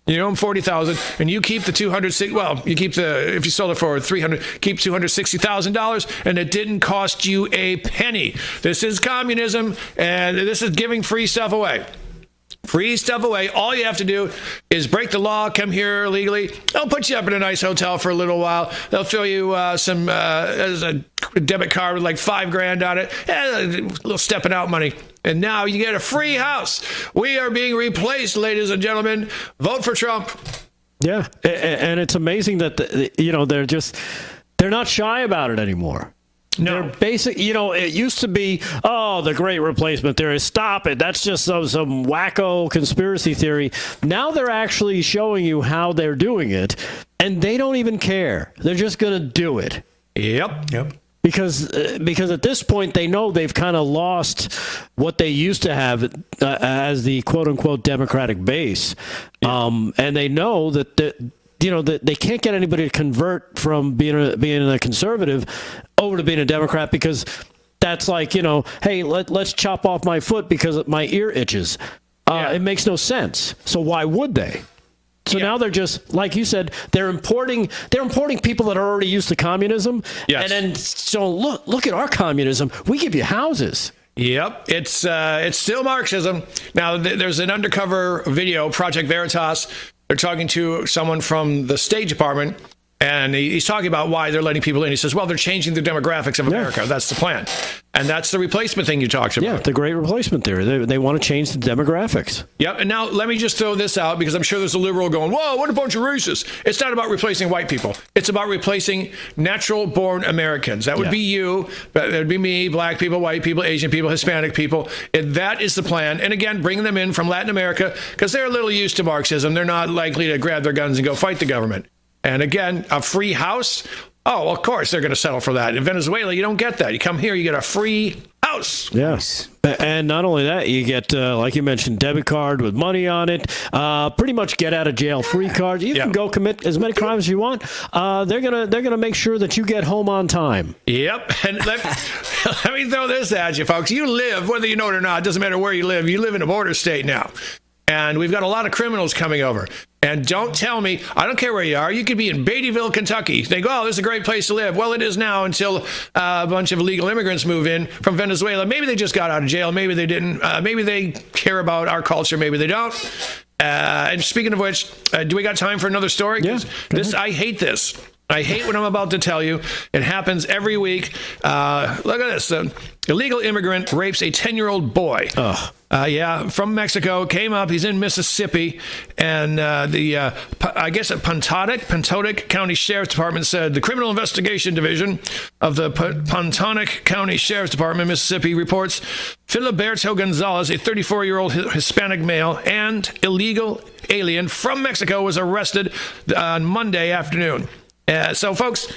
You owe him $40,000, and you keep the $260,000. Well, you keep if you sold it for $300,000, keep $260,000, and it didn't cost you a penny. This is communism, and this is giving free stuff away. Free stuff away. All you have to do is break the law, come here illegally. They'll put you up in a nice hotel for a little while. They'll throw you some as a debit card with like $5,000 on it. A little stepping out money. And now you get a free house. We are being replaced, ladies and gentlemen. Vote for Trump. Yeah, and it's amazing that they're not shy about it anymore. No. They're basic, it used to be, the great replacement theory. Stop it. That's just some wacko conspiracy theory. Now they're actually showing you how they're doing it, and they don't even care. They're just going to do it. Yep. Because at this point, they know they've kind of lost what they used to have as the quote-unquote Democratic base. And they know that that they can't get anybody to convert from being a conservative over to being a Democrat, because that's like, hey, let's chop off my foot because my ear itches. It makes no sense. So why would they? So now they're just, like you said, they're importing people that are already used to communism. Yes. And then, so look at our communism. We give you houses. Yep, it's still Marxism. Now, there's an undercover video, Project Veritas. They're talking to someone from the State Department, and he's talking about why they're letting people in. He says, well, they're changing the demographics of America. Yeah. That's the plan. And that's the replacement thing you talked about. Yeah, the great replacement theory. They want to change the demographics. Yep, and now let me just throw this out, because I'm sure there's a liberal going, whoa, what a bunch of racists. It's not about replacing white people. It's about replacing natural-born Americans. That would be you. That would be me, black people, white people, Asian people, Hispanic people. That is the plan. And again, bring them in from Latin America, because they're a little used to Marxism. They're not likely to grab their guns and go fight the government. And again, a free house. Oh, of course, they're going to settle for that. In Venezuela, you don't get that. You come here, you get a free house. house. Yes. And not only that, you get, like you mentioned, debit card with money on it. Pretty much get out of jail free cards. You can go commit as many crimes as you want. They're gonna make sure that you get home on time. Yep. And let me throw this at you, folks. You live, whether you know it or not, it doesn't matter where you live in a border state now. And we've got a lot of criminals coming over. And don't tell me, I don't care where you are, you could be in Beattyville, Kentucky. They go, oh, this is a great place to live. Well, it is now until a bunch of illegal immigrants move in from Venezuela. Maybe they just got out of jail. Maybe they didn't. Maybe they care about our culture. Maybe they don't. And speaking of which, do we got time for another story? Yeah, I hate this. I hate what I'm about to tell you. It happens every week. Look at this. Illegal immigrant rapes a 10-year-old boy. From Mexico, came up. He's in Mississippi, and I guess at Pontotoc County Sheriff's Department said the Criminal Investigation Division of the Pontotoc County Sheriff's Department, Mississippi, reports Filiberto Gonzalez, a 34-year-old Hispanic male and illegal alien from Mexico, was arrested on Monday afternoon. So, folks,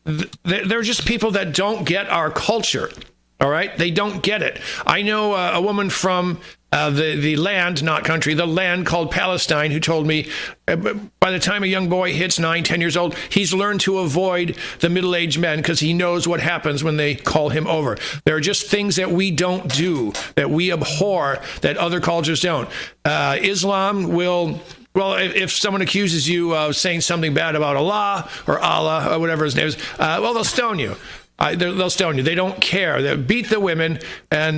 they're just people that don't get our culture. All right? They don't get it. I know a woman from the land, not country, the land called Palestine, who told me by the time a young boy hits 9, 10 years old, he's learned to avoid the middle-aged men because he knows what happens when they call him over. There are just things that we don't do, that we abhor, that other cultures don't. Islam will... Well, if someone accuses you of saying something bad about Allah or whatever his name is, they'll stone you. They'll stone you. They don't care. They beat the women, and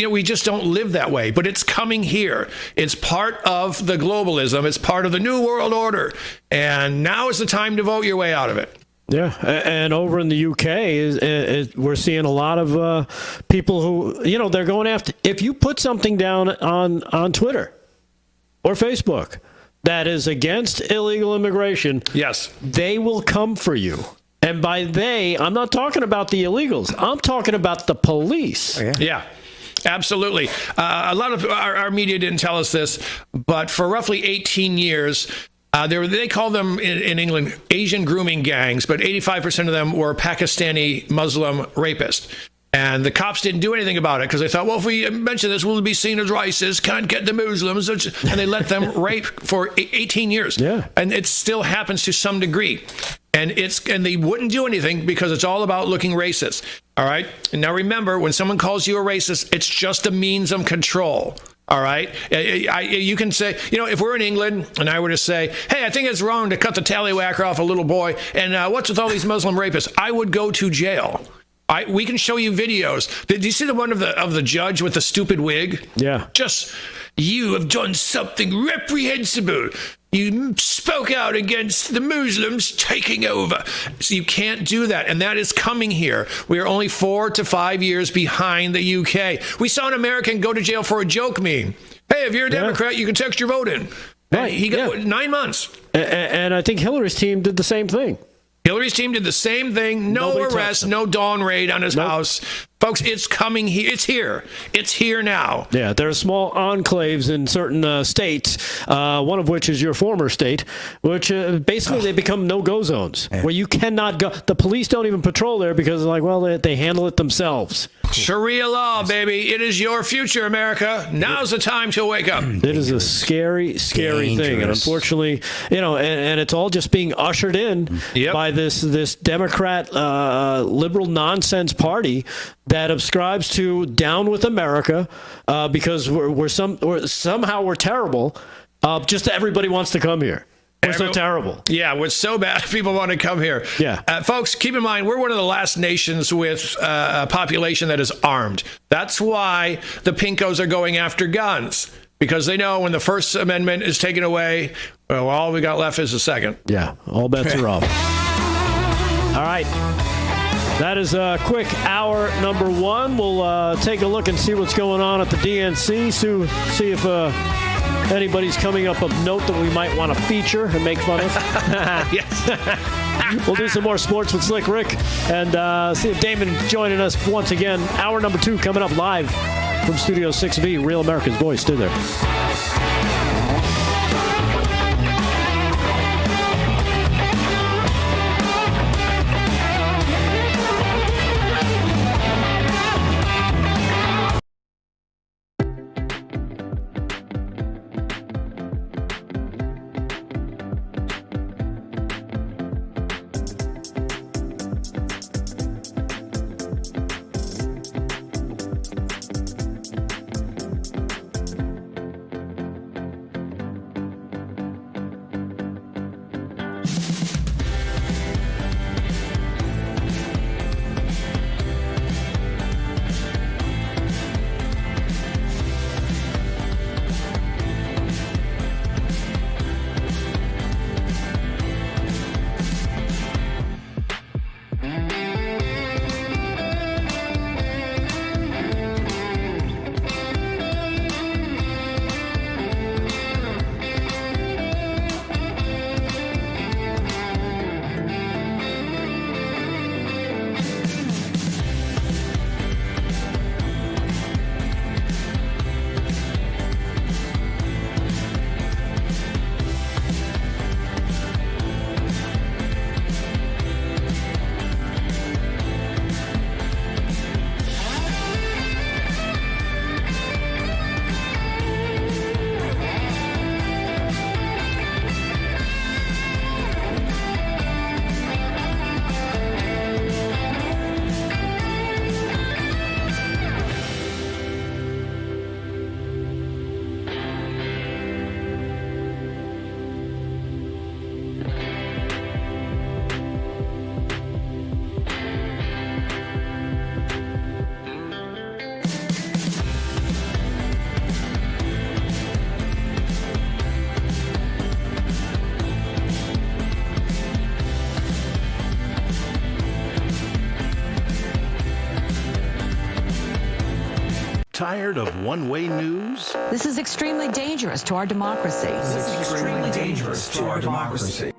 we just don't live that way. But it's coming here. It's part of the globalism. It's part of the New World Order. And now is the time to vote your way out of it. Yeah, and over in the UK, we're seeing a lot of people who, they're going after. If you put something down on Twitter or Facebook that is against illegal immigration, yes, they will come for you. And by they, I'm not talking about the illegals. I'm talking about the police. Yeah, absolutely. A lot of our media didn't tell us this, but for roughly 18 years, they call them in England Asian grooming gangs, but 85% of them were Pakistani Muslim rapists. And the cops didn't do anything about it because they thought, well, if we mention this, we'll be seen as racist, can't get the Muslims. And they let them rape for 18 years. Yeah. And it still happens to some degree. And they wouldn't do anything because it's all about looking racist. All right. And now remember, when someone calls you a racist, it's just a means of control. All right. You can say, if we're in England and I were to say, hey, I think it's wrong to cut the tallywhacker off a little boy. And what's with all these Muslim rapists? I would go to jail. We can show you videos. Did you see the one of the judge with the stupid wig? Yeah. You have done something reprehensible. You spoke out against the Muslims taking over. So you can't do that. And that is coming here. We are only 4 to 5 years behind the UK. We saw an American go to jail for a joke meme. Hey, if you're a Democrat, you can text your vote in. Right. He got 9 months. And I think Hillary's team did the same thing. Hillary's team did the same thing. No arrest, no dawn raid on his house. Folks, it's coming here. It's here. It's here now. Yeah, there are small enclaves in certain states, one of which is your former state, which basically they become no-go zones where you cannot go. The police don't even patrol there because they handle it themselves. Sharia law, baby. It is your future, America. Now's the time to wake up. It is a scary, scary thing. And unfortunately, and it's all just being ushered in by this Democrat liberal nonsense party that ascribes to down with America because we're somehow terrible. Just everybody wants to come here. We're so terrible. Yeah, we're so bad. People want to come here. Yeah. Folks, keep in mind, we're one of the last nations with a population that is armed. That's why the pinkos are going after guns. Because they know when the First Amendment is taken away, well, all we got left is the Second. Yeah, all bets are off. All right. That is a quick hour number one. We'll take a look and see what's going on at the DNC. See if anybody's coming up of note that we might want to feature and make fun of. Yes. We'll do some more sports with Slick Rick and see if Damon is joining us once again. Hour number 2 coming up live from Studio 6B, Real America's Voice. Stay there. Tired of one-way news? This is extremely dangerous to our democracy. This is extremely dangerous to our democracy.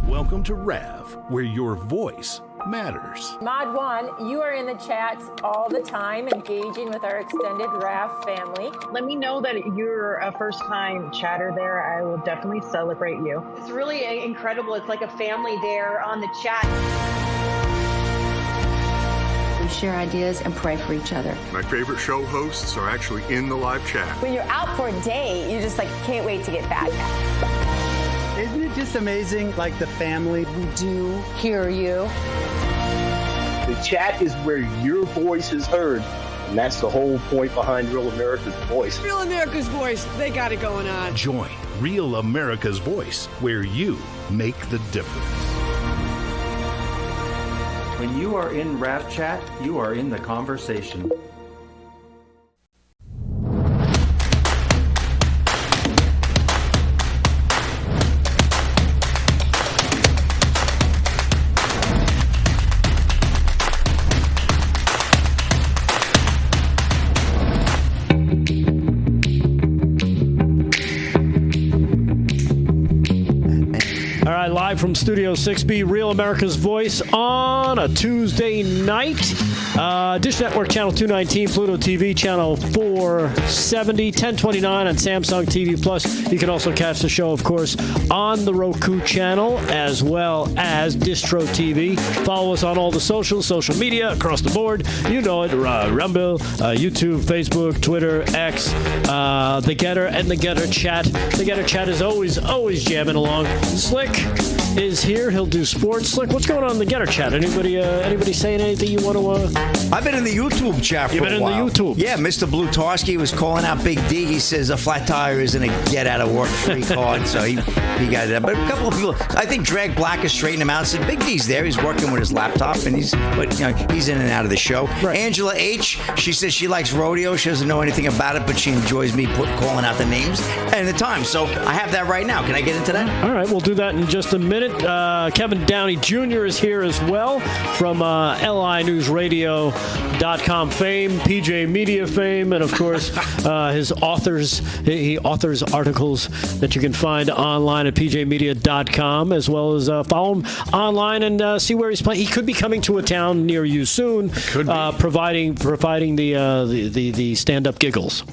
Welcome to RAV, where your voice matters. Mod 1, you are in the chats all the time, engaging with our extended RAV family. Let me know that you're a first-time chatter there. I will definitely celebrate you. It's really incredible. It's like a family there on the chat. We share ideas and pray for each other. My favorite show hosts are actually in the live chat. When you're out for a day, you just can't wait to get back. Isn't it just amazing, like the family? We do hear you. The chat is where your voice is heard, and that's the whole point behind Real America's Voice. Real America's Voice, they got it going on. Join Real America's Voice, where you make the difference. When you are in RAV Chat, you are in the conversation. Live from Studio 6B, Real America's Voice on a Tuesday night. Dish Network Channel 219, Pluto TV Channel 470, 1029 on Samsung TV Plus. You can also catch the show, of course, on the Roku channel as well as Distro TV. Follow us on all the social media across the board. You know it, Rumble, YouTube, Facebook, Twitter, X, The Getter, and The Getter Chat. The Getter Chat is always jamming along. Slick is here. He'll do sports. Slick, what's going on in the Getter Chat? Anybody saying anything you want to... I've been in the YouTube chat for a while. You've been in the YouTube? Yeah, Mr. Blutarski was calling out Big D. He says a flat tire isn't a get-out-of-work-free card, so he got that. But a couple of people, I think Drag Black has straightened him out and said, Big D's there. He's working with his laptop, and he's in and out of the show. Right. Angela H., she says she likes rodeo. She doesn't know anything about it, but she enjoys me calling out the names and the time. So I have that right now. Can I get into that? All right, we'll do that in just a minute. Kevin Downey Jr. is here as well from LINewsRadio.com fame, PJ Media fame, and of course his authors. He authors articles that you can find online at pjmedia.com, as well as follow him online and see where he's playing. He could be coming to a town near you soon, providing the stand-up giggles.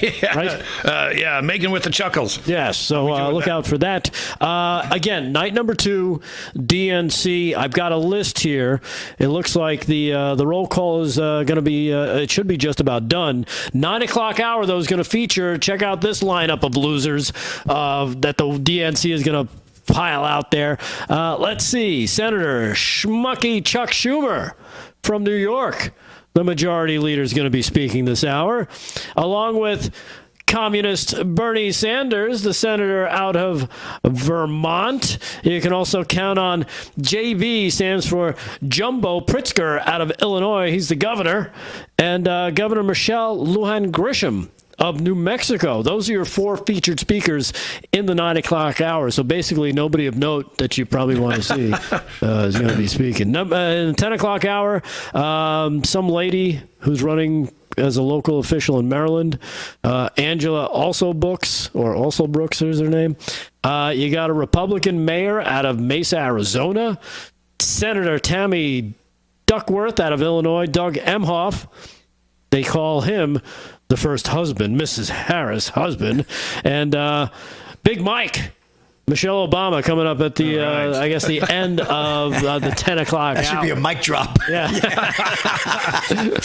Yeah. Right? Yeah, Megan with the chuckles. Yes, so look out for that. Again, night number 2, DNC. I've got a list here. It looks like the roll call is going to be, it should be just about done. 9 o'clock hour, though, is going to feature, check out this lineup of losers that the DNC is going to pile out there. Let's see. Senator Schmucky Chuck Schumer from New York. The majority leader is going to be speaking this hour, along with Communist Bernie Sanders, the senator out of Vermont. You can also count on JV, stands for Jumbo Pritzker, out of Illinois. He's the governor. And Governor Michelle Lujan Grisham of New Mexico. Those are your 4 featured speakers in the 9 o'clock hour. So basically nobody of note that you probably want to see is going to be speaking. In the 10 o'clock hour, some lady who's running as a local official in Maryland, Angela Also Brooks is her name. You got a Republican mayor out of Mesa, Arizona. Senator Tammy Duckworth out of Illinois, Doug Emhoff. They call him the first husband, Mrs. Harris' husband. And Big Mike, Michelle Obama, coming up at the, I guess, the end of the 10 o'clock That should be a mic drop. Yeah.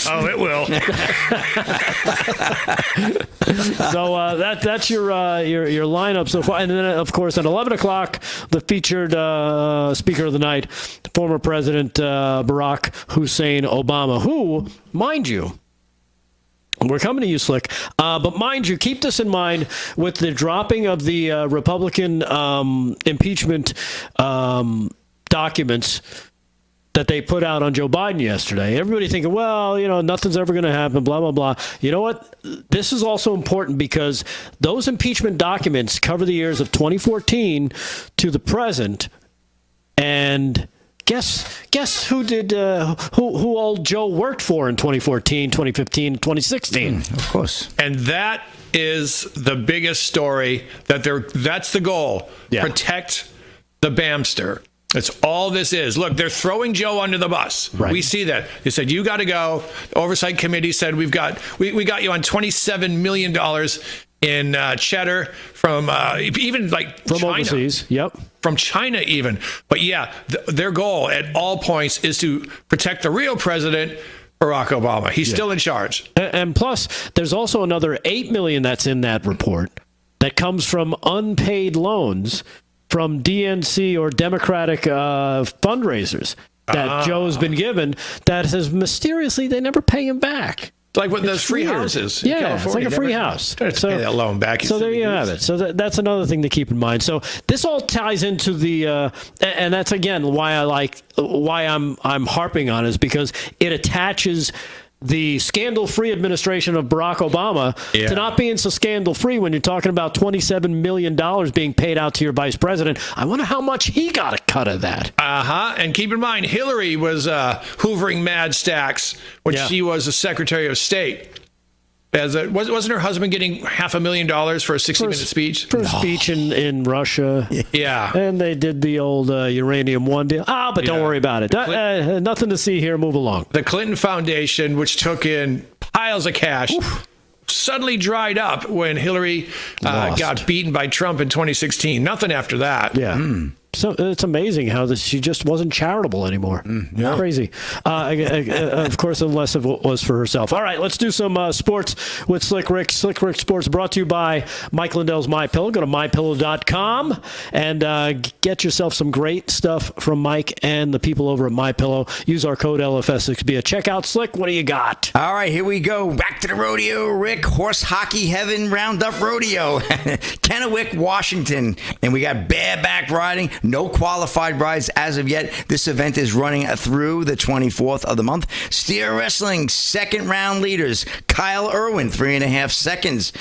Oh, it will. So that's your lineup so far. And then, of course, at 11 o'clock, the featured speaker of the night, former President Barack Hussein Obama, who, mind you, we're coming to you, Slick. But mind you, keep this in mind with the dropping of the Republican impeachment documents that they put out on Joe Biden yesterday. Everybody thinking, well, nothing's ever going to happen, blah, blah, blah. You know what? This is also important because those impeachment documents cover the years of 2014 to the present. And Guess who did who old Joe worked for in 2014, 2015, 2016? Of course. And that is the biggest story that's the goal. Yeah. Protect the Bamster. That's all this is. Look, they're throwing Joe under the bus. Right. We see that. They said, you got to go. The Oversight Committee said, we got you on $27 million in cheddar from even like from China. Overseas. Yep. From China even. But yeah, their goal at all points is to protect the real president, Barack Obama. He's still in charge. And plus, there's also another $8 million that's in that report that comes from unpaid loans from DNC or Democratic fundraisers that Joe's been given that has mysteriously, they never pay him back. Like with those free houses in California. It's like a free house. Try to pay that loan back. So there you have it. So that's another thing to keep in mind. So this all ties into the, and that's again why I'm harping on is because it attaches the scandal-free administration of Barack Obama to not being so scandal-free when you're talking about $27 million being paid out to your vice president. I wonder how much he got a cut of that. And keep in mind, Hillary was hoovering mad stacks when she was the Secretary of State. Wasn't her husband getting $500,000 for a 60-minute speech? For a speech in Russia. Yeah. And they did the old Uranium One deal. But don't worry about it. Nothing to see here. Move along. The Clinton Foundation, which took in piles of cash, suddenly dried up when Hillary got beaten by Trump in 2016. Nothing after that. Yeah. So it's amazing how she just wasn't charitable anymore. Crazy. Of course, unless it was for herself. All right, let's do some sports with Slick Rick. Slick Rick Sports brought to you by Mike Lindell's MyPillow. Go to mypillow.com and get yourself some great stuff from Mike and the people over at MyPillow. Use our code LFS6B at checkout. Slick, what do you got? All right, here we go. Back to the rodeo, Rick. Horse Hockey Heaven Roundup Rodeo. Kennewick, Washington. And we got bareback riding. No qualified rides as of yet. This event is running through the 24th of the month. Steer wrestling, second round leaders. Kyle Irwin, 3.5 seconds.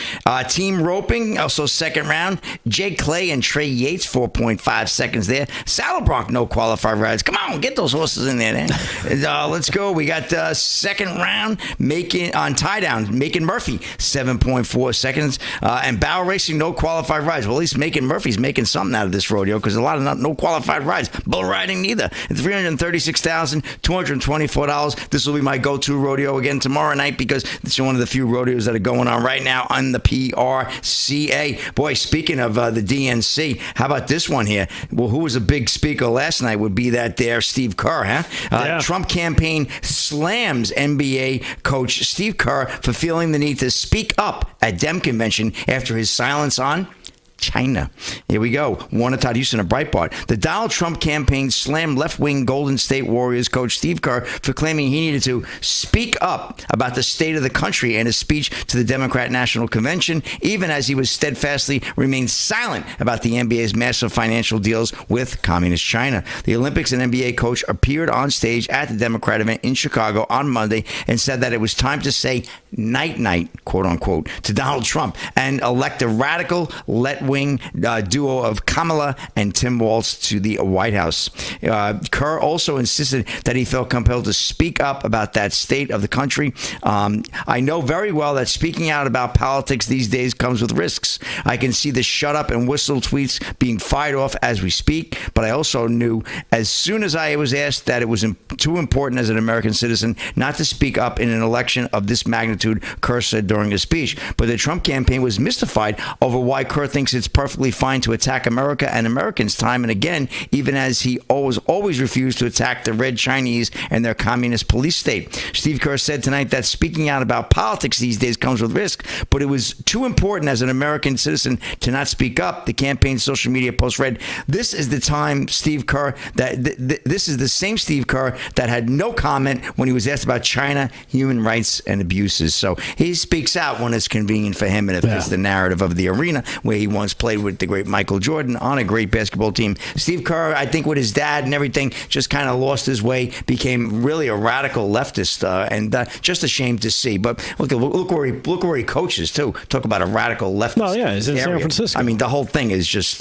Team roping, also second round. Jake Clay and Trey Yates, 4.5 seconds there. Saddlebrook, no qualified rides. Come on, get those horses in there. Let's go. We got second round on tie down. Macon Murphy, 7.4 seconds. And barrel racing, no qualified rides. Well, at least Macon Murphy's making something out of this rodeo because a lot of no qualified rides. Bull riding neither. $336,224. This will be my go-to rodeo again tomorrow night because it's one of the few rodeos that are going on right now on the PRCA. Boy, speaking of the DNC, how about this one here? Well, who was a big speaker last night would be that there Steve Kerr, huh? Trump campaign slams NBA coach Steve Kerr for feeling the need to speak up at Dem convention after his silence on China. Here we go. Warner Todd Houston, a Breitbart. The Donald Trump campaign slammed left-wing Golden State Warriors coach Steve Kerr for claiming he needed to speak up about the state of the country in his speech to the Democrat National Convention, even as he was steadfastly remained silent about the NBA's massive financial deals with Communist China. The Olympics and NBA coach appeared on stage at the Democrat event in Chicago on Monday and said that it was time to say night-night, quote-unquote, to Donald Trump and elect a radical left-wing duo of Kamala and Tim Walz to the White House. Kerr also insisted that he felt compelled to speak up about that state of the country. I know very well that speaking out about politics these days comes with risks. I can see the shut up and whistle tweets being fired off as we speak, but I also knew as soon as I was asked that it was too important as an American citizen not to speak up in an election of this magnitude, Kerr said during his speech. But the Trump campaign was mystified over why Kerr thinks it's perfectly fine to attack America and Americans time and again, even as he always refused to attack the Red Chinese and their communist police state. Steve Kerr said tonight that speaking out about politics these days comes with risk, but it was too important as an American citizen to not speak up. The campaign's social media post read, "This is the time, Steve Kerr, this is the same Steve Kerr that had no comment when he was asked about China, human rights, and abuses." So he speaks out when it's convenient for him and it fits the narrative of the arena where he wants Cavs, played with the great Michael Jordan on a great basketball team. Steve Kerr, I think with his dad and everything, just kind of lost his way, became really a radical leftist, and just a shame to see. But look where he coaches too. Talk about a radical leftist. Well, yeah, he's in San Francisco. I mean, the whole thing is just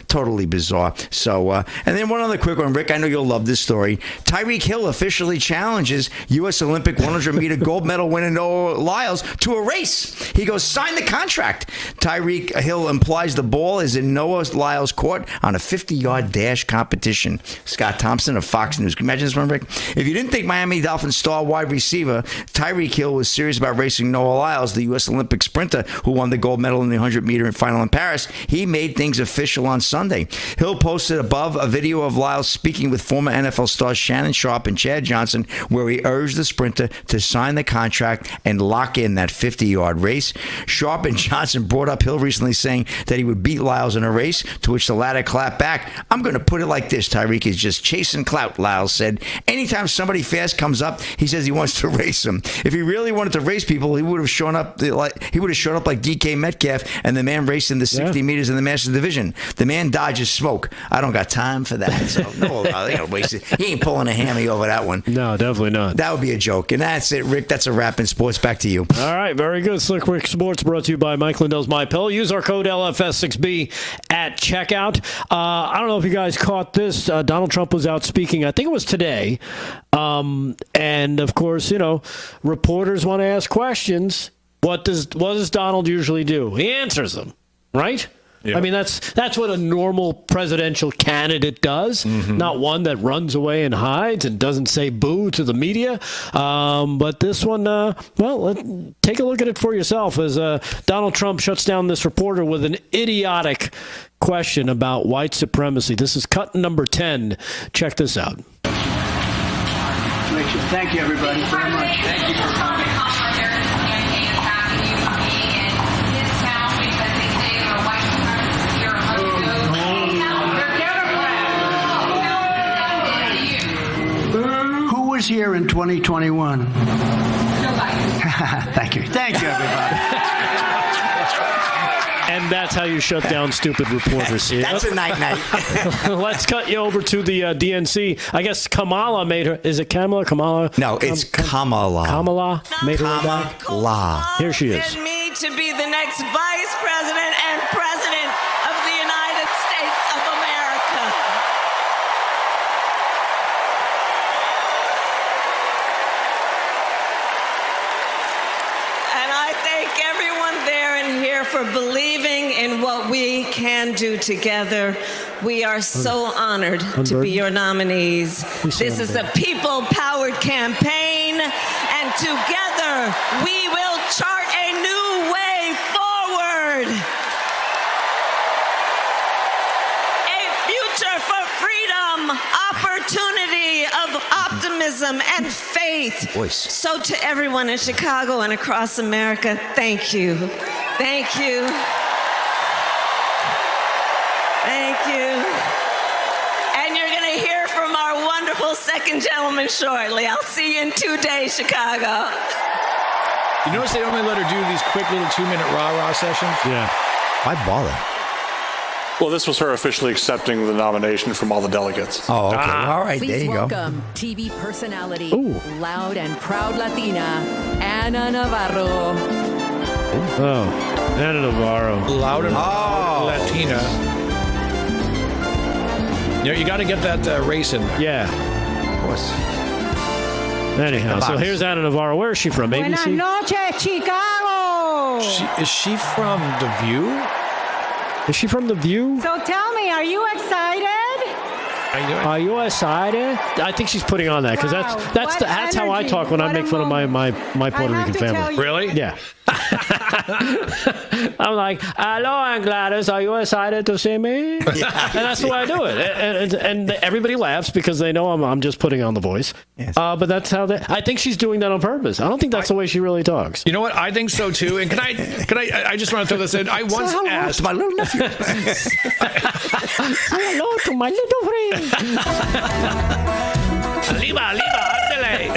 totally bizarre. So, and then one other quick one, Rick. I know you'll love this story. Tyreek Hill officially challenges U.S. Olympic 100-meter gold medal winner Noah Lyles to a race. He goes, sign the contract. Tyreek Hill implies the ball is in Noah Lyles' court on a 50-yard dash competition. Scott Thompson of Fox News. Can you imagine this one, Rick? If you didn't think Miami Dolphins star wide receiver Tyreek Hill was serious about racing Noah Lyles, the U.S. Olympic sprinter who won the gold medal in the 100-meter final in Paris, he made things official on Sunday. Hill posted above a video of Lyles speaking with former NFL stars Shannon Sharpe and Chad Johnson, where he urged the sprinter to sign the contract and lock in that 50-yard race. Sharpe and Johnson brought up Hill recently saying that he would beat Lyles in a race, to which the latter clapped back. I'm going to put it like this, Tyreek is just chasing clout, Lyles said. Anytime somebody fast comes up, he says he wants to race them. If he really wanted to race people, he would have shown up like DK Metcalf and the man racing the 60 meters in the Masters division. The man dodges smoke. I don't got time for that. So no, they don't waste it. He ain't pulling a hammy over that one. No, definitely not. That would be a joke. And that's it, Rick. That's a wrap in sports. Back to you. All right, very good. Slick Rick Sports brought to you by Mike Lindell's MyPillow. Use our code LFS6B at checkout. I don't know if you guys caught this. Donald Trump was out speaking, I think it was today. And, of course, reporters want to ask questions. What does Donald usually do? He answers them, right? Yep. I mean, that's what a normal presidential candidate does, not one that runs away and hides and doesn't say boo to the media. But this one, take a look at it for yourself as Donald Trump shuts down this reporter with an idiotic question about white supremacy. This is cut number 10. Check this out. Thank you, everybody, very much. Thank you for coming. Here in 2021. Thank you, everybody. And that's how you shut down stupid reporters here. That's a night. Let's cut you over to the DNC. I guess Kamala made her. Is it Kamala? No, it's Kamala. Kamala made her. Kamala. Here she is. Me to be the next vice president and president of the United States of America. For believing in what we can do together. We are so honored to be your nominees. This is a people-powered campaign, and together we will chart a new way forward. A future for freedom, opportunity, of optimism and faith. So to everyone in Chicago and across America, thank you. Thank you. Thank you. And you're going to hear from our wonderful second gentleman shortly. I'll see you in 2 days, Chicago. You notice they only let her do these quick little 2-minute rah-rah sessions? Yeah. Why bother? Well, this was her officially accepting the nomination from all the delegates. Oh, okay. All right, Please there you welcome TV personality, loud and proud Latina, Ana Navarro. Oh, Ana Navarro. Loud and proud Latina. You got to get that race in there. Yeah. Of course. Anyhow, so here's Ana Navarro. Where is she from? ABC? Buenas noches, Chicago. Is she from The View? Is she from The View? So tell me, are you excited? Are you excited? I think she's putting on that because that's how I talk when I make fun of my Puerto Rican family. Really? Yeah. I'm like, hello, Gladys, are you excited to see me? Yeah. And that's the way I do it. And everybody laughs because they know I'm just putting on the voice. Yes. But that's how I think she's doing that on purpose. I don't think that's the way she really talks. You know what? I think so too. And can I just want to throw this in. I once asked my little nephew. Hello to my little friend. Arriba, ándale.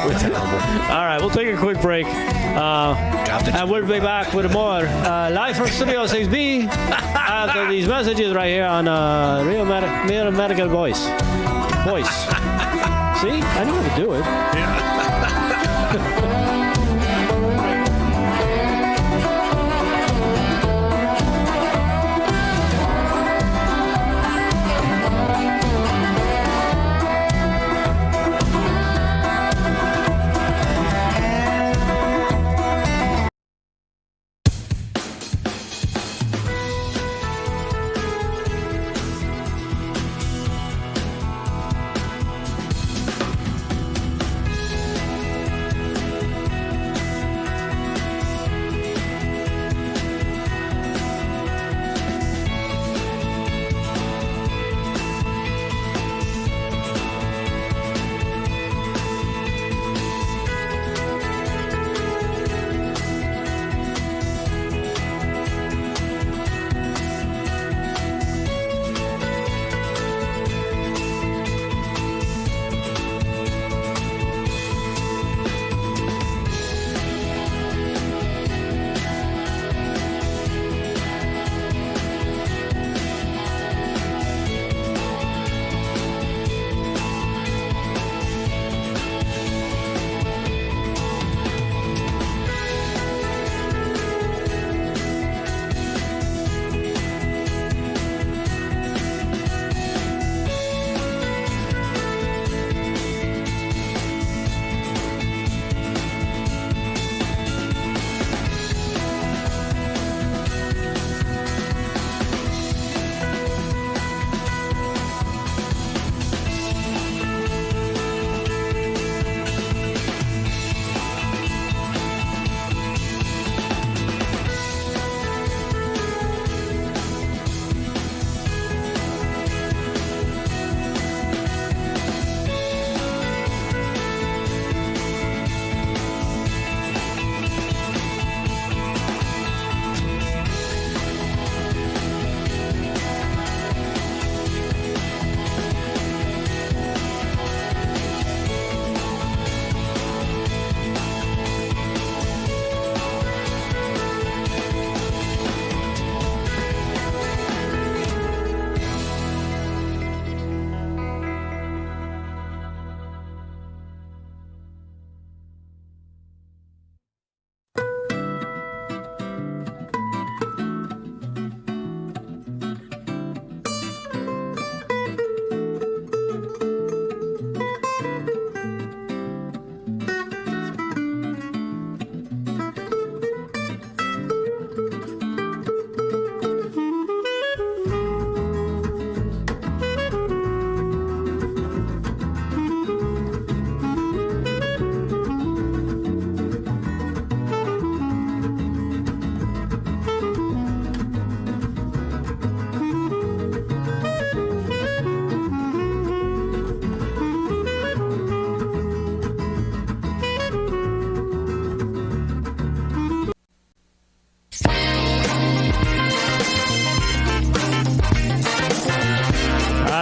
We're terrible. All right, we'll take a quick break. And we'll be back with more live from Studio 6B after these messages right here on Real Medical Voice. See? I knew how to do it.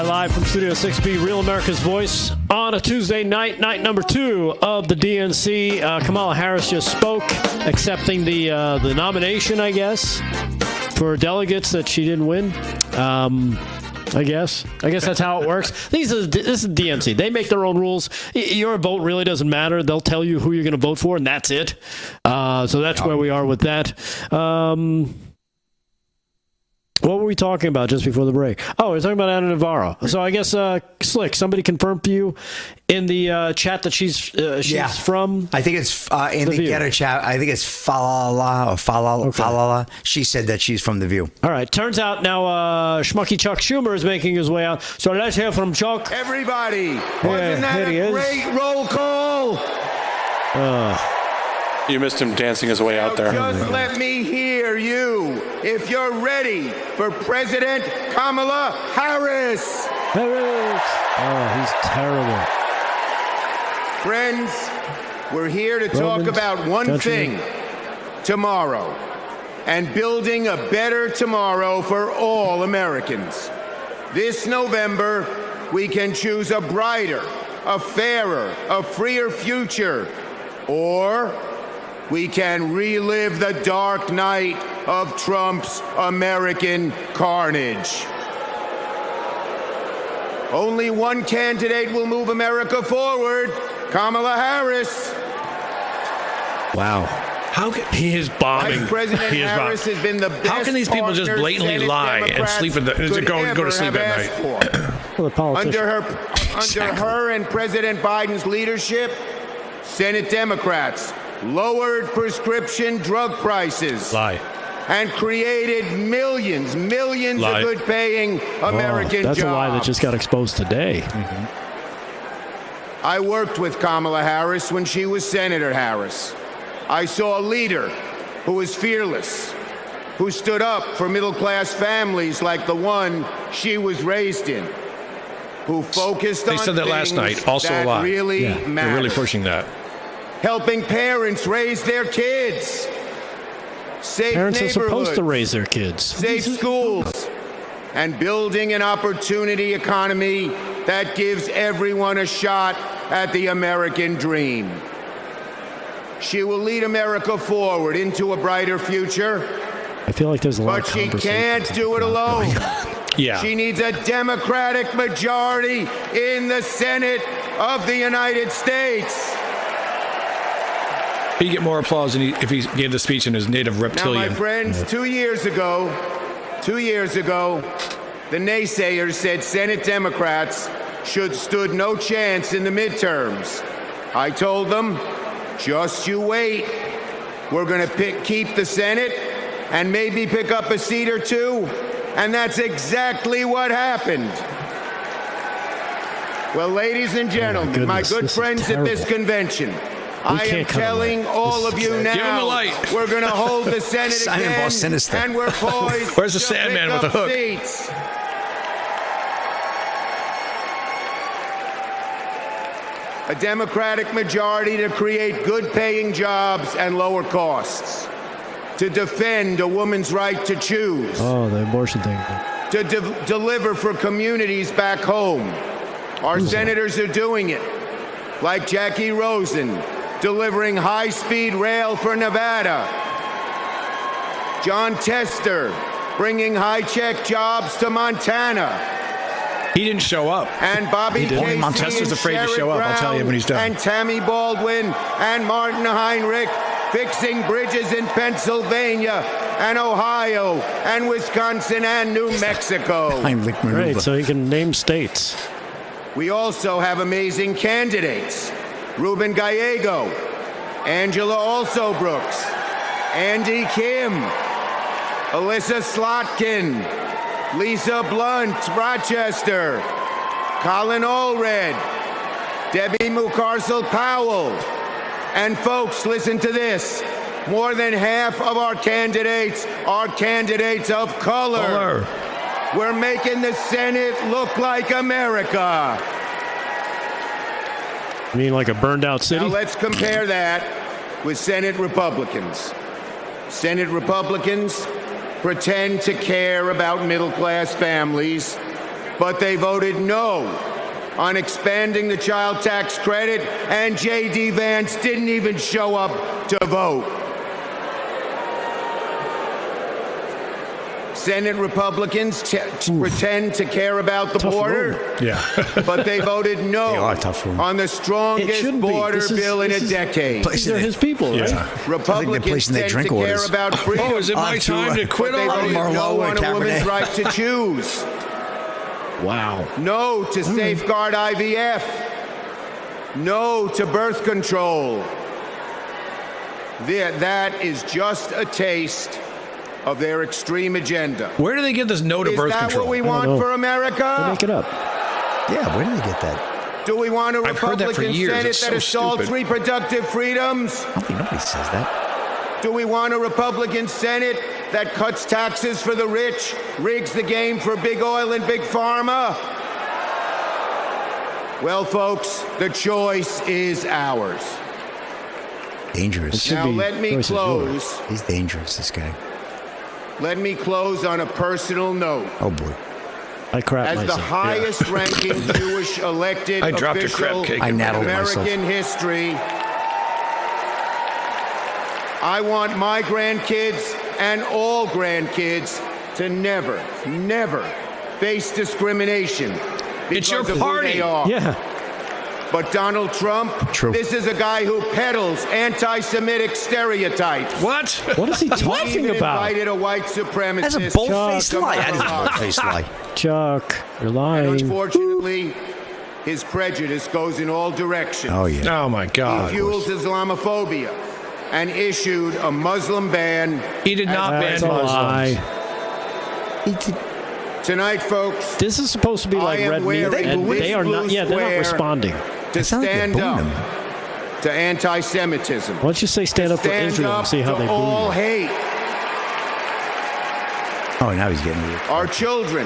Live from Studio 6B, Real America's Voice, on a Tuesday night, night number 2 of the DNC. Kamala Harris just spoke, accepting the nomination, I guess, for delegates that she didn't win. I guess that's how it works. This is DNC. They make their own rules. Your vote really doesn't matter. They'll tell you who you're going to vote for, and that's it. So that's where we are with that. What were we talking about just before the break? Oh, we're talking about Ana Navarro. So I guess, Slick, somebody confirmed for you in the chat that she's from? I think it's in the Getter chat. I think it's Falala. She said that she's from The View. All right. Turns out now Schmucky Chuck Schumer is making his way out. So let's hear from Chuck. Everybody. Wasn't that a great roll call? You missed him dancing his way out there. Just let me hear you if you're ready for President Kamala Harris. Oh, he's terrible. Friends, we're here to talk about one thing: tomorrow, and building a better tomorrow for all Americans. This November, we can choose a brighter, a fairer, a freer future, or we can relive the dark night of Trump's American carnage. Only one candidate will move America forward, Kamala Harris. Wow. How can, he is bombing. President He is Harris bombing. has been the best How can these people just partner blatantly Senate lie and Democrats sleep at could go to ever sleep have at asked night? for. Well, the politician. Under her and President Biden's leadership, Senate Democrats lowered prescription drug prices. Lie. And created millions Lie. of good-paying American That's jobs. a lie that just got exposed today. I worked with Kamala Harris when she was Senator Harris. I saw a leader who was fearless, who stood up for middle-class families like the one she was raised in, who focused on They said that last things night. Also that a lie. really They're matter. really pushing that. Helping parents raise their kids. Safe Parents are neighborhoods. supposed to raise their kids. Safe schools, and building an opportunity economy that gives everyone a shot at the American dream. She will lead America forward into a brighter future, I feel like there's a lot but of she conversations can't do it alone. Yeah. She needs a Democratic majority in the Senate of the United States. He'd get more applause than if he gave the speech in his native Now, reptilian. my friends, 2 years ago, the naysayers said Senate Democrats stood no chance in the midterms. I told them, just you wait. We're going to keep the Senate and maybe pick up a seat or two. And that's exactly what happened. Well, ladies and gentlemen, my good friends at this convention, I am telling all of you now, Give him the light. we're going to hold the Senate Simon again, Boss Sinister. and we're poised Where's the to Sandman pick with the up hook? seats. A Democratic majority to create good-paying jobs and lower costs, to defend a woman's right to choose, Oh, the abortion thing. to deliver for communities back home. Our senators are doing it, like Jackie Rosen, delivering high-speed rail for Nevada. John Tester, bringing high-tech jobs to Montana. He didn't show up. And Bobby Casey Tester's and afraid to Sherrod show up. I'll tell you when he's done. And Tammy Baldwin and Martin Heinrich fixing bridges in Pennsylvania and Ohio and Wisconsin and New Mexico. Right, so he can name states. We also have amazing candidates. Ruben Gallego, Angela Alsobrooks, Andy Kim, Alyssa Slotkin, Lisa Blunt, Rochester, Colin Allred, Debbie Mucarsel-Powell. And folks, listen to this. More than half of our candidates are candidates of color. We're making the Senate look like America. You mean like a burned out city? Now let's compare that with Senate Republicans. Senate Republicans pretend to care about middle-class families, but they voted no on expanding the child tax credit, and J.D. Vance didn't even show up to vote. Senate Republicans pretend to care about the border, but they voted no on the strongest border bill in a decade. These are his people, right? Republicans tend to care about freedom. Oh, is it my time to quit But they voted no on a woman's right to choose. Wow. No to safeguard IVF. No to birth control. That is just a taste of their extreme agenda. Where do they get this no to birth control? Is that what we want for America? They make it up. Yeah, where do they get that? Do we want a I've heard that for Republican years. Senate It's that so assaults stupid. reproductive freedoms? I don't think nobody says that. Do we want a Republican Senate that cuts taxes for the rich, rigs the game for big oil and big pharma? Well, folks, the choice is ours. Dangerous. Now, let me close. He's dangerous, this guy. Let me close on a personal note. Oh, boy. I crap as myself. the highest-ranking Jewish elected I dropped a official crab cake I in naddled American history. I want my grandkids and all grandkids to never, never face discrimination It's your because of who party. they are. Yeah. But Donald Trump, this is a guy who peddles anti-Semitic stereotypes. What? What is he He talking even about? invited a white supremacist. That's a bold-faced to lie. That is a Mar-a-Lago. bold-faced lie. Chuck, you're lying. Unfortunately, his prejudice goes in all directions. Oh, yeah. Oh, my God. He fuels Islamophobia and issued a Muslim ban. He did not ban That's a Muslims. lie. Tonight, folks, This is supposed to be like I am red meat, wearing and blue they are not. Yeah, they're not square responding. to sounds like they're stand up booing him. to anti-Semitism. Why don't you say stand up for Stand Israel and up see how to they all boo you? hate. Oh, now he's getting weird. Our children,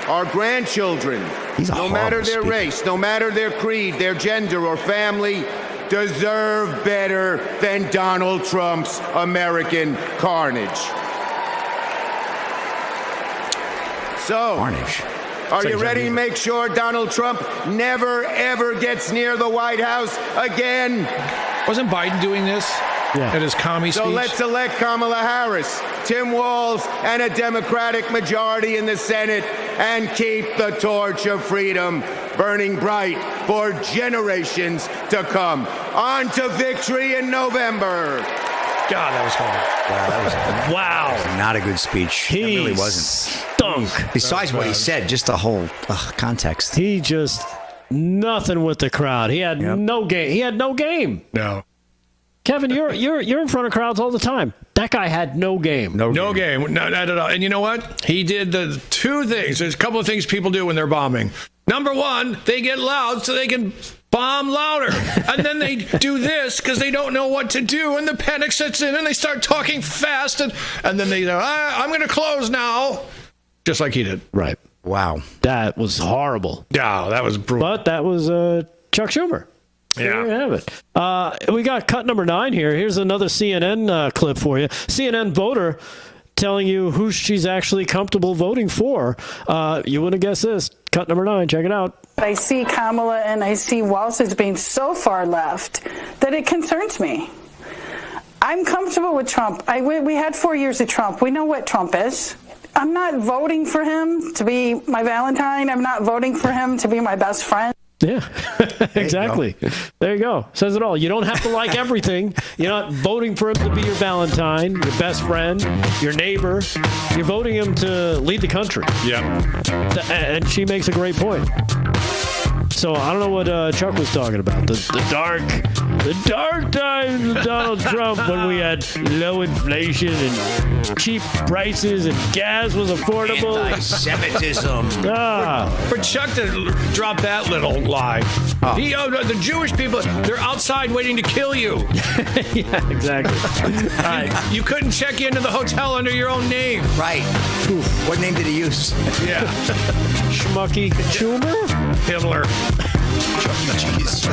our grandchildren, He's a no matter horrible their speaker. race, no matter their creed, their gender, or family, deserve better than Donald Trump's American carnage. So, Carnage. are you ready to make sure Donald Trump never, ever gets near the White House again? Wasn't Biden doing this at his commie So speech? let's elect Kamala Harris, Tim Walz, and a Democratic majority in the Senate and keep the torch of freedom burning bright for generations to come. On to victory in November. God, that was hard. Wow, that was not a good speech. It really wasn't. Stunk. Besides what he said, just the whole context. He just nothing with the crowd. He had no game. He had no game. No. Kevin, you're in front of crowds all the time. That guy had no game. No game. Not at all. And you know what? He did the two things. There's a couple of things people do when they're bombing. Number one, they get loud so they can bomb louder. And then they do this because they don't know what to do. And the panic sets in and they start talking fast. And then they go, I'm going to close now. Just like he did. Right. Wow. That was horrible. Yeah, that was brutal. But that was Chuck Schumer. There you have it. We got cut number 9 here. Here's another CNN clip for you. CNN voter telling you who she's actually comfortable voting for. You wouldn't guess this. Cut number 9. Check it out. I see Kamala and I see Walz as being so far left that it concerns me. I'm comfortable with Trump. We had 4 years of Trump. We know what Trump is. I'm not voting for him to be my Valentine. I'm not voting for him to be my best friend. Yeah, exactly. There you go. Says it all. You don't have to like everything. You're not voting for him to be your Valentine, your best friend, your neighbor. You're voting him to lead the country. Yeah. And she makes a great point. So I don't know what Chuck was talking about. The dark times of Donald Trump when we had low inflation and cheap prices and gas was affordable. Anti-Semitism. For Chuck to drop that little lie. The Jewish people, they're outside waiting to kill you. Yeah, exactly. All right. You couldn't check into the hotel under your own name. Right. What name did he use? Yeah. Schmucky Schumer? Himmler. Jeez.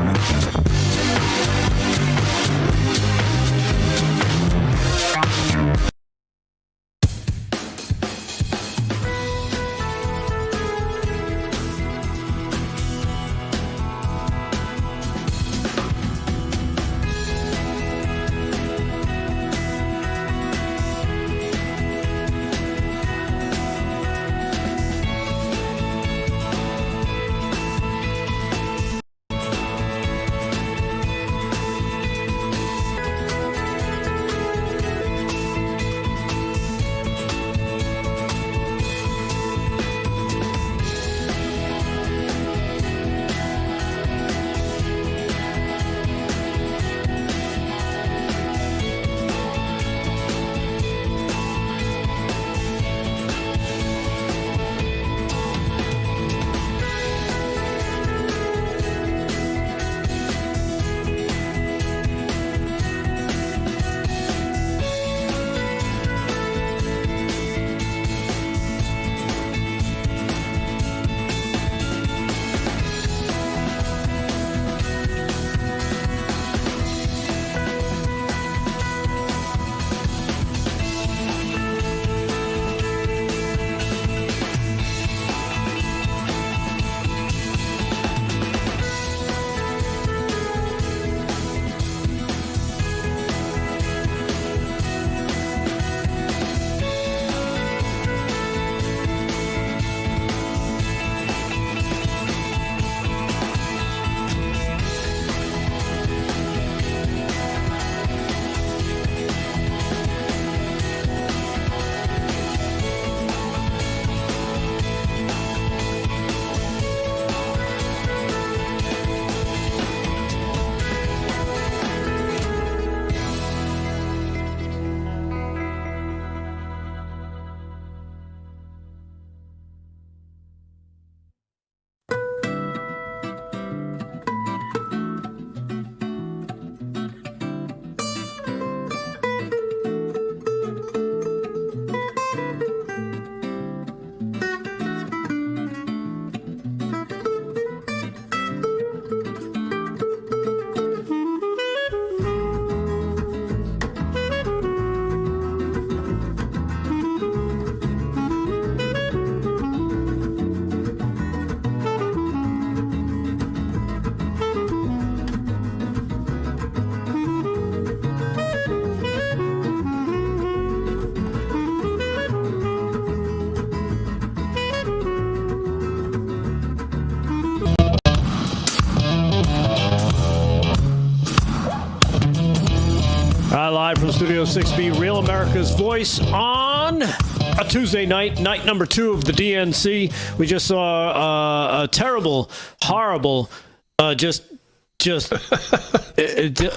Live from Studio 6B, Real America's Voice on a Tuesday night number 2 of the DNC. We just saw a terrible, horrible, it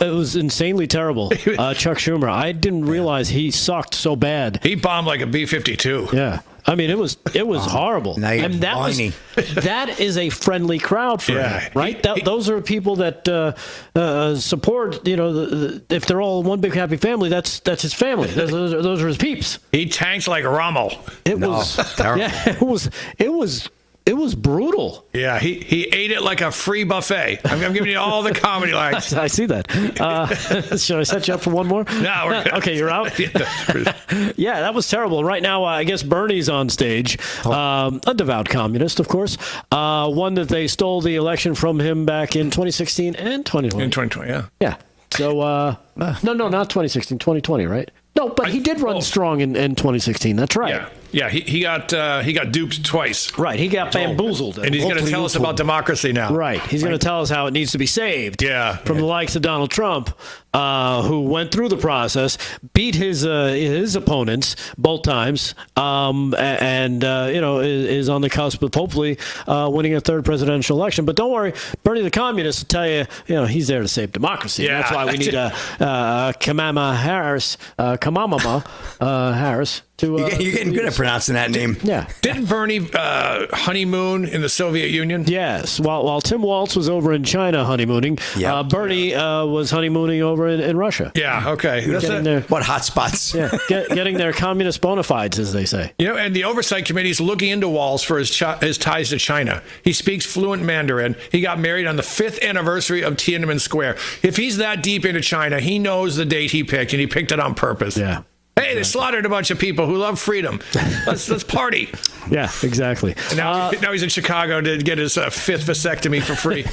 was insanely terrible. Chuck Schumer. I didn't realize he sucked so bad. He bombed like a B-52. Yeah. I mean, it was horrible. And that is a friendly crowd for him, right? Those are people that support. If they're all one big happy family, that's his family. Those are his peeps. He tanked like Rommel. It was terrible. Yeah, it was brutal. Yeah, he ate it like a free buffet. I'm giving you all the comedy lines. I see that. Should I set you up for one more? No, we're good. Okay, you're out? Yeah, that was terrible. Right now, I guess Bernie's on stage. A devout communist, of course. One that they stole the election from him back in 2016 and 2020. In 2020, yeah. Yeah. So, no, not 2016, 2020, right? No, but he did run strong in 2016. That's right. Yeah. He got duped twice. Right. He got bamboozled. And he's going to tell us about democracy now. Right. He's going to tell us how it needs to be saved. Yeah. From the likes of Donald Trump, who went through the process, beat his opponents both times, and is on the cusp of hopefully winning a third presidential election. But don't worry, Bernie the Communist will tell you, he's there to save democracy. Yeah. That's why we need Kamala Harris. Harris. You're getting good at pronouncing that name. Yeah. Didn't Bernie honeymoon in the Soviet Union? Yes. While Tim Walz was over in China honeymooning, Bernie was honeymooning over in Russia. Yeah, okay. What hot spots? Yeah, getting their communist bona fides, as they say. And the Oversight Committee is looking into Walz for his ties to China. He speaks fluent Mandarin. He got married on the 5th anniversary of Tiananmen Square. If he's that deep into China, he knows the date he picked, and he picked it on purpose. Yeah. Hey, they slaughtered a bunch of people who love freedom. Let's party. Yeah, exactly. And now he's in Chicago to get his 5th vasectomy for free.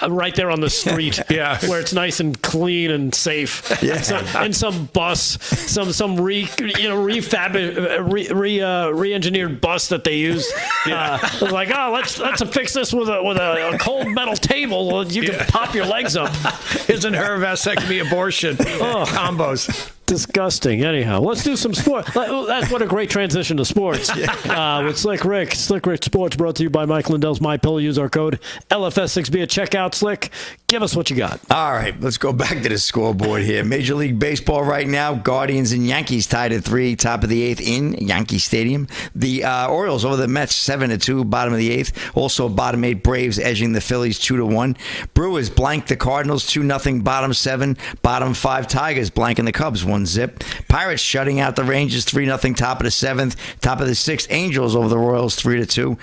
Right there on the street. Yeah, where it's nice and clean and safe. Yeah. And some bus, some re-engineered bus that they use. Yeah. Like, let's fix this with a cold metal table. You can pop your legs up. Isn't her vasectomy abortion combos? Disgusting. Anyhow, let's do some sport. That's what a great transition to sports. With Slick Rick. Slick Rick Sports brought to you by Mike Lindell's MyPillow. Use our code LFS6B at checkout. Slick, give us what you got. All right, let's go back to the scoreboard here. Major League Baseball right now. Guardians and Yankees tied at 3, top of the 8th in Yankee Stadium. The Orioles over the Mets 7-2, bottom of the 8th. Also bottom 8 Braves edging the Phillies 2-1. Brewers blanked the Cardinals 2-0, bottom 7. Bottom 5 Tigers blanking the Cubs 1-0. Pirates shutting out the Rangers 3-0, top of the 7th. Top of the 6th, Angels over the Royals 3-2.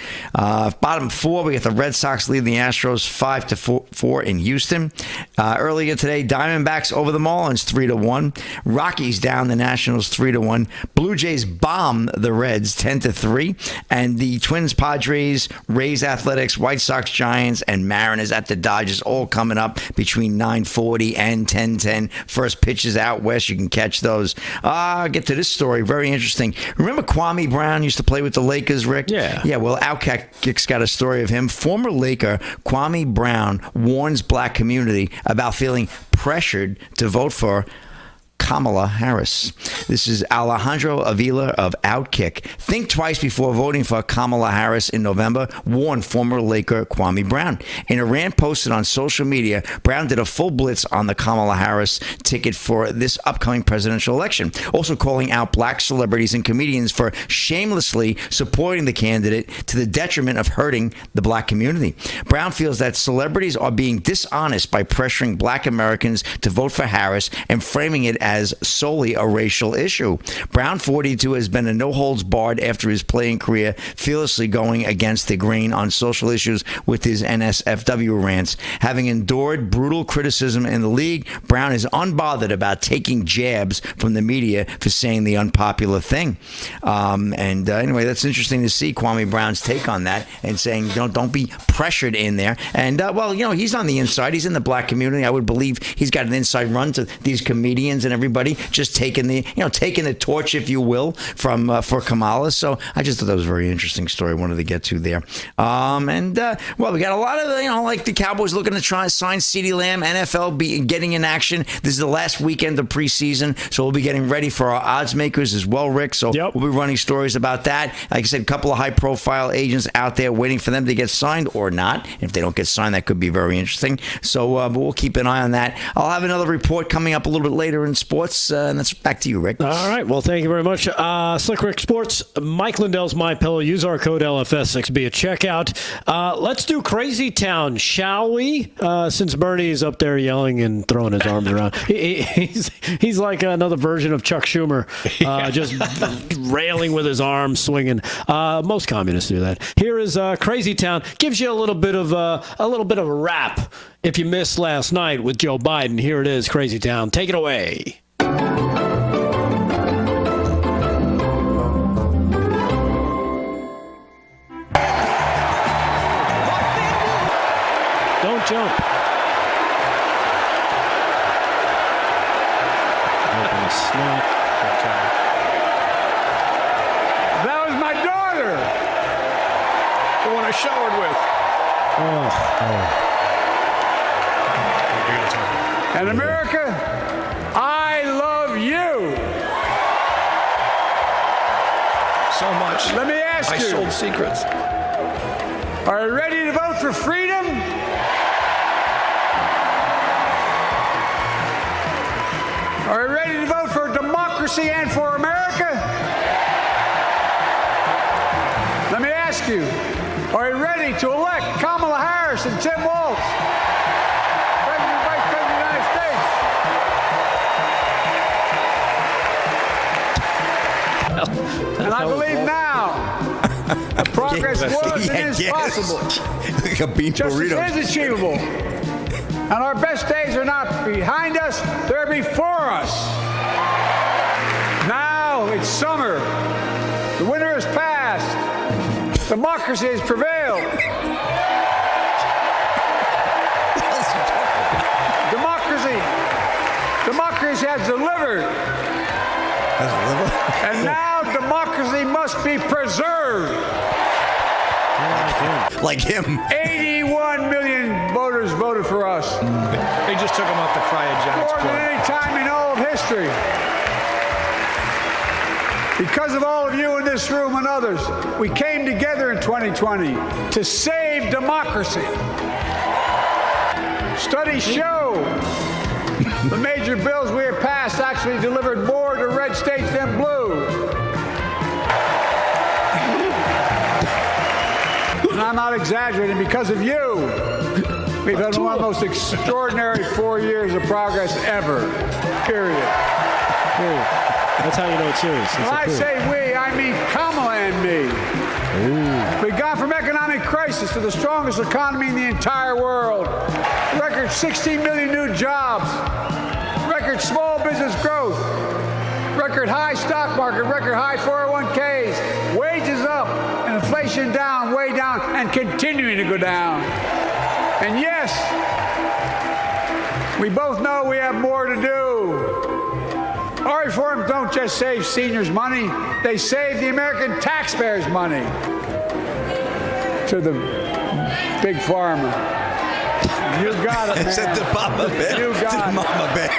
Bottom 4, we got the Red Sox leading the Astros 5-4 in Houston. Earlier today, Diamondbacks over the Marlins 3-1. Rockies down the Nationals 3-1. Blue Jays bomb the Reds 10-3. And the Twins, Padres, Rays, Athletics, White Sox, Giants, and Mariners at the Dodgers all coming up between 9:40 and 10:10. First pitches out west. You can catch those. I'll get to this story. Very interesting. Remember Kwame Brown used to play with the Lakers, Rick? Yeah. Yeah, well, Outkick's got a story of him. Former Laker Kwame Brown warns black community about feeling pressured to vote for Kamala Harris. This is Alejandro Avila of Outkick. Think twice before voting for Kamala Harris in November, warned former Laker Kwame Brown. In a rant posted on social media, Brown did a full blitz on the Kamala Harris ticket for this upcoming presidential election, also calling out black celebrities and comedians for shamelessly supporting the candidate to the detriment of hurting the black community. Brown feels that celebrities are being dishonest by pressuring black Americans to vote for Harris and framing it as solely a racial issue. Brown, 42, has been a no-holds-barred after his playing career, fearlessly going against the grain on social issues with his NSFW rants. Having endured brutal criticism in the league, Brown is unbothered about taking jabs from the media for saying the unpopular thing. Anyway, that's interesting to see Kwame Brown's take on that and saying, don't be pressured in there. And, he's on the inside. He's in the black community. I would believe he's got an inside run to these comedians and everybody everybody, just taking the torch, if you will, from for Kamala. So I just thought that was a very interesting story. I wanted to get to there. Well, we got a lot of like the Cowboys looking to try and sign CeeDee Lamb. NFL getting in action. This is the last weekend of preseason, so we'll be getting ready for our odds makers as well, Rick. So we'll be running stories about that. Like I said, a couple of high-profile agents out there waiting for them to get signed or not. If they don't get signed, that could be very interesting. So but we'll keep an eye on that. I'll have another report coming up a little bit later in sports, and that's back to you, Rick. All right. Well, thank you very much. Slick Rick Sports, Mike Lindell's MyPillow. Use our code LFS6B at checkout. Let's do Crazy Town, shall we? Since Bernie's up there yelling and throwing his arms around. He's like another version of Chuck Schumer, just railing with his arms, swinging. Most communists do that. Here is Crazy Town. Gives you a little bit of a rap if you missed last night with Joe Biden. Here it is, Crazy Town. Take it away. Don't jump. Snap. That was my daughter. The one I showered with. And America, I love you. So much. Let me ask you. I sold secrets. Are you ready to vote for freedom? Are you ready to vote for democracy and for America? Let me ask you, are you ready to elect Kamala Harris and Tim Walz, President and Vice President of the United States? And I believe now that progress was and is possible. Like a bean burrito. Justice is achievable. And our best days are not behind us, they're before us. Now it's summer. The winter has passed. Democracy has prevailed. Democracy has delivered. And now democracy must be preserved. Like him. 81 million voters voted for us. They just took him off the cryogenics. More than any time in all of history. Because of all of you in this room and others, we came together in 2020 to save democracy. Studies show the major bills we have passed actually delivered more to red states than blue. And I'm not exaggerating. Because of you, we've had one of the most extraordinary 4 years of progress ever. Period. That's how you know it's serious. When I say we, I mean Kamala and me. We've gone from economic crisis to the strongest economy in the entire world. Record 16 million new jobs. Record small business growth. Record high stock market. Record high 401ks. Wages up. Inflation down, way down, and continuing to go down. And yes, we both know we have more to do. Our reforms don't just save seniors money, they save the American taxpayers money. To the big pharma. You got it, man. Said the Mama Bear. You got it. Mama Bear.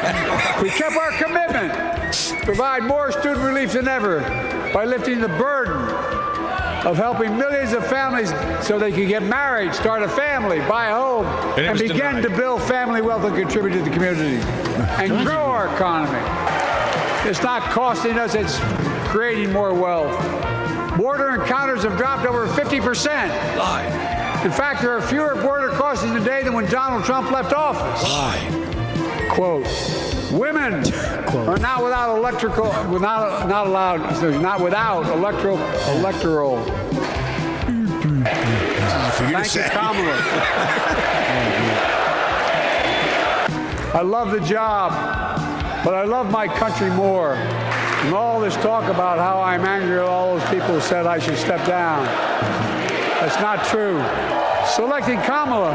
We kept our commitment to provide more student relief than ever by lifting the burden of helping millions of families so they can get married, start a family, buy a home, and begin to build family wealth and contribute to the community and grow our economy. It's not costing us, it's creating more wealth. Border encounters have dropped over 50%. In fact, there are fewer border crossings today than when Donald Trump left office. Quote, women are not without electoral. Thank you, Kamala. I love the job, but I love my country more. And all this talk about how I'm angry at all those people who said I should step down. That's not true. Selecting Kamala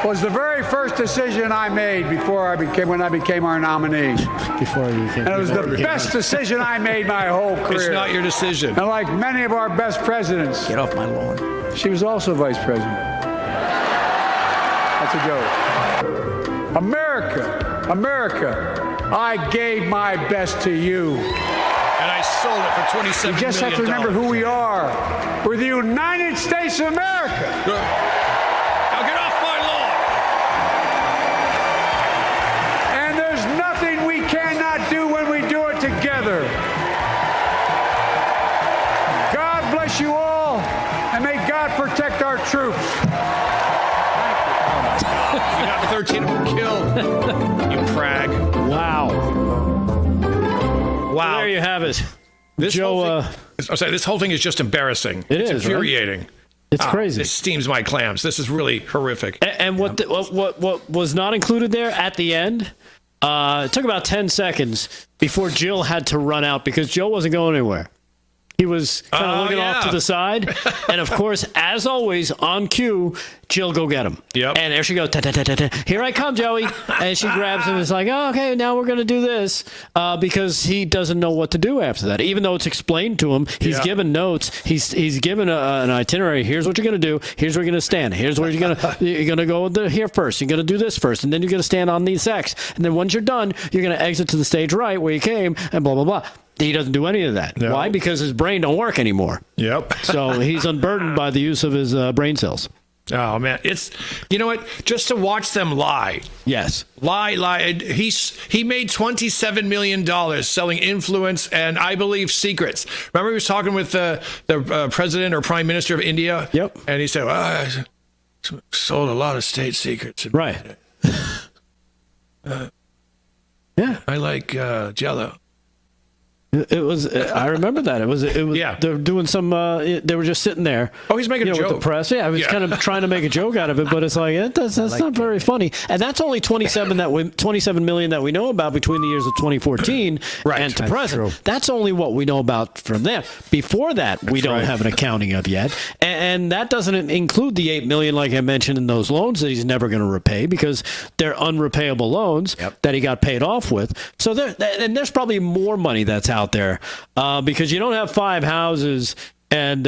was the very first decision I made when I became our nominee. And it was the best decision I made my whole career. It's not your decision. And like many of our best presidents. Get off my lawn. She was also vice president. That's a joke. America, I gave my best to you. And I sold it for $27 million. You just have to remember who we are. We're the United States of America. Now get off my lawn. And there's nothing we cannot do when we do it together. God bless you all, and may God protect our troops. You got 13 of them killed. You prag. Wow. Wow. There you have it. This Joe, this whole thing is just embarrassing. It's infuriating. Right? It's crazy. This steams my clams. This is really horrific. And what was not included there at the end, it took about 10 seconds before Jill had to run out because Joe wasn't going anywhere. He was kind of looking off to the side. And, of course, as always, on cue, Jill, go get him. Yep. And there she goes. Here I come, Joey. And she grabs him and is like, oh, okay, now we're going to do this. Because he doesn't know what to do after that. Even though it's explained to him, he's given notes. He's given an itinerary. Here's what you're going to do. Here's where you're going to stand. Here's where you're going to go here first. You're going to do this first. And then you're going to stand on these X. And then once you're done, you're going to exit to the stage right where you came and blah, blah, blah. He doesn't do any of that. No. Why? Because his brain don't work anymore. Yep. So he's unburdened by the use of his brain cells. Oh, man. It's, you know what? Just to watch them lie. Yes. Lie. He made $27 million selling influence and, I believe, secrets. Remember he was talking with the president or prime minister of India? Yep. And he said, well, I sold a lot of state secrets. Right. Yeah. I like Jell-O. It was. I remember that. It was. Yeah. They're doing some. They were just sitting there. Oh, he's making a joke with the press. Yeah, I was kind of trying to make a joke out of it, but it's like that's not very funny. And that's only 27 million that we know about between the years of 2014 and to present. True. That's only what we know about from there. Before that, we don't have an accounting of yet, and that doesn't include the $8 million, like I mentioned, in those loans that he's never going to repay because they're unrepayable loans that he got paid off with. So there's probably more money that's out there because you don't have 5 houses and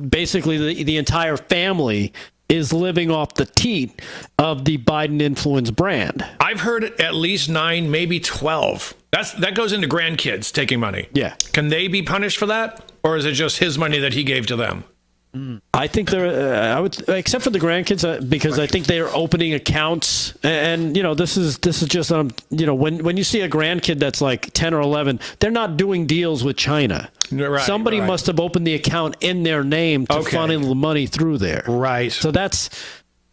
basically the entire family is living off the teat of the Biden influence brand. I've heard at least 9, maybe 12. That goes into grandkids taking money. Yeah. Can they be punished for that, or is it just his money that he gave to them? I think they're. I would, except for the grandkids, because I think they are opening accounts, and this is just when you see a grandkid that's like 10 or 11, they're not doing deals with China. Right, Somebody must have opened the account in their name to funnel the money through there. Right. So that's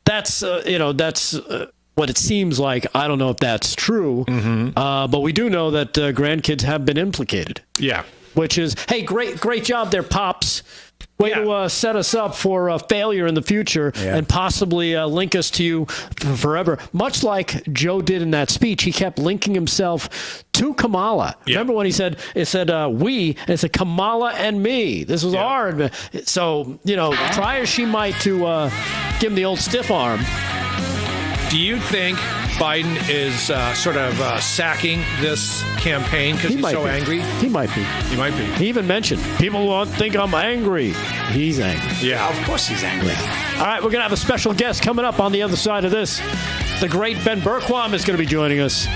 what it seems like. I don't know if that's true, but we do know that grandkids have been implicated. Yeah. Which is, hey, great job there, Pops. Way to set us up for failure in the future and possibly link us to you forever. Much like Joe did in that speech, he kept linking himself to Kamala. Remember when it said we, and it said Kamala and me. This was our. So, try as she might to give him the old stiff arm. Do you think Biden is sort of sacking this campaign because he's so angry? He might be. He might be. He even mentioned, people won't think I'm angry. He's angry. Yeah. Of course he's angry. All right, we're going to have a special guest coming up on the other side of this. The great Ben Berquam is going to be joining us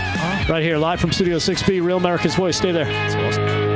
right here, live from Studio 6B, Real America's Voice. Stay there. That's awesome.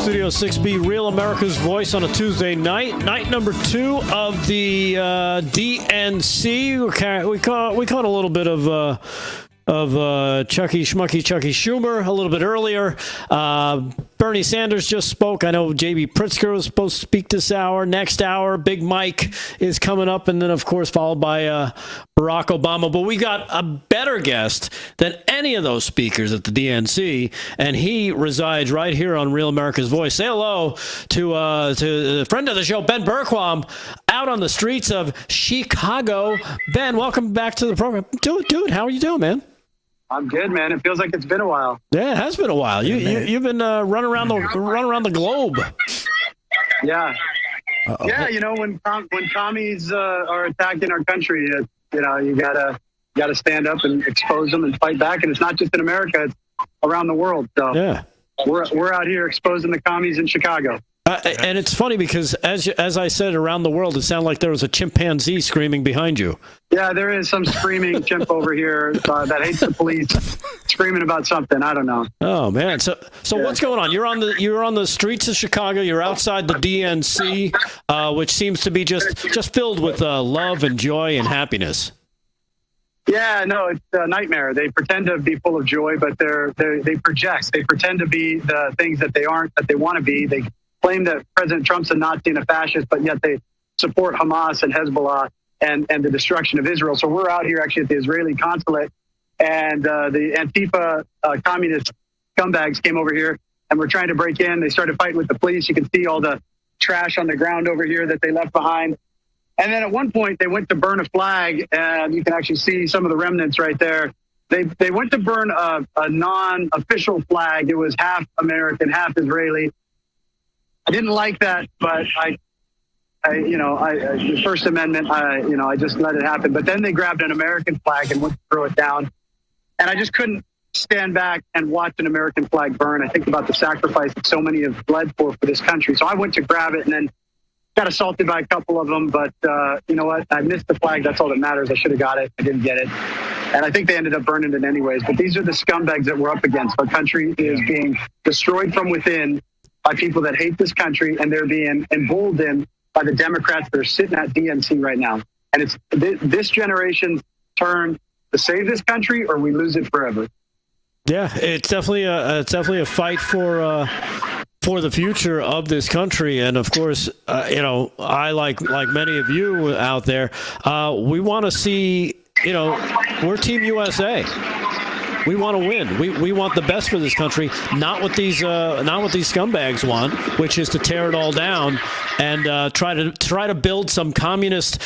Studio 6B, Real America's Voice on a Tuesday night. Night number 2 of the DNC. We caught a little bit of Chucky Schumer a little bit earlier. Bernie Sanders just spoke. I know J.B. Pritzker was supposed to speak this hour. Next hour, Big Mike is coming up, and then, of course, followed by Barack Obama. But we got a better guest than any of those speakers at the DNC, and he resides right here on Real America's Voice. Say hello to a friend of the show, Ben Berquam, out on the streets of Chicago. Ben, welcome back to the program. Dude, how are you doing, man? I'm good, man. It feels like it's been a while. Yeah, it has been a while. You've been running around the globe. Yeah. Uh-oh. Yeah, you know, when commies are attacking our country, you gotta stand up and expose them and fight back. And it's not just in America; it's around the world. So yeah, we're out here exposing the commies in Chicago. And it's funny because, as I said, around the world, it sounded like there was a chimpanzee screaming behind you. Yeah, there is some screaming chimp over here that hates the police, screaming about something. I don't know. Oh man! So yeah. What's going on? You're on the streets of Chicago. You're outside the DNC, which seems to be just filled with love and joy and happiness. Yeah, no, it's a nightmare. They pretend to be full of joy, but they project. They pretend to be the things that they aren't, that they want to be. They claim that President Trump's a Nazi and a fascist, but yet they support Hamas and Hezbollah and the destruction of Israel. So we're out here actually at the Israeli consulate, and the Antifa communist scumbags came over here and were trying to break in. They started fighting with the police. You can see all the trash on the ground over here that they left behind. And then at one point they went to burn a flag, and you can actually see some of the remnants right there. They went to burn a non-official flag. It was half American, half Israeli. I didn't like that, but the First Amendment, I just let it happen. But then they grabbed an American flag and went to throw it down. And I just couldn't stand back and watch an American flag burn. I think about the sacrifice that so many have bled for this country. So I went to grab it and then got assaulted by a couple of them. But you know what? I missed the flag. That's all that matters. I should have got it. I didn't get it. And I think they ended up burning it anyways. But these are the scumbags that we're up against. Our country is being destroyed from within by people that hate this country, and they're being emboldened by the Democrats that are sitting at DNC right now. And it's this generation's turn to save this country, or we lose it forever. Yeah, it's definitely a fight for the future of this country. And of course, I like many of you out there, we want to see. We're Team USA. We want to win. We want the best for this country, not what these scumbags want, which is to tear it all down and try to build some communist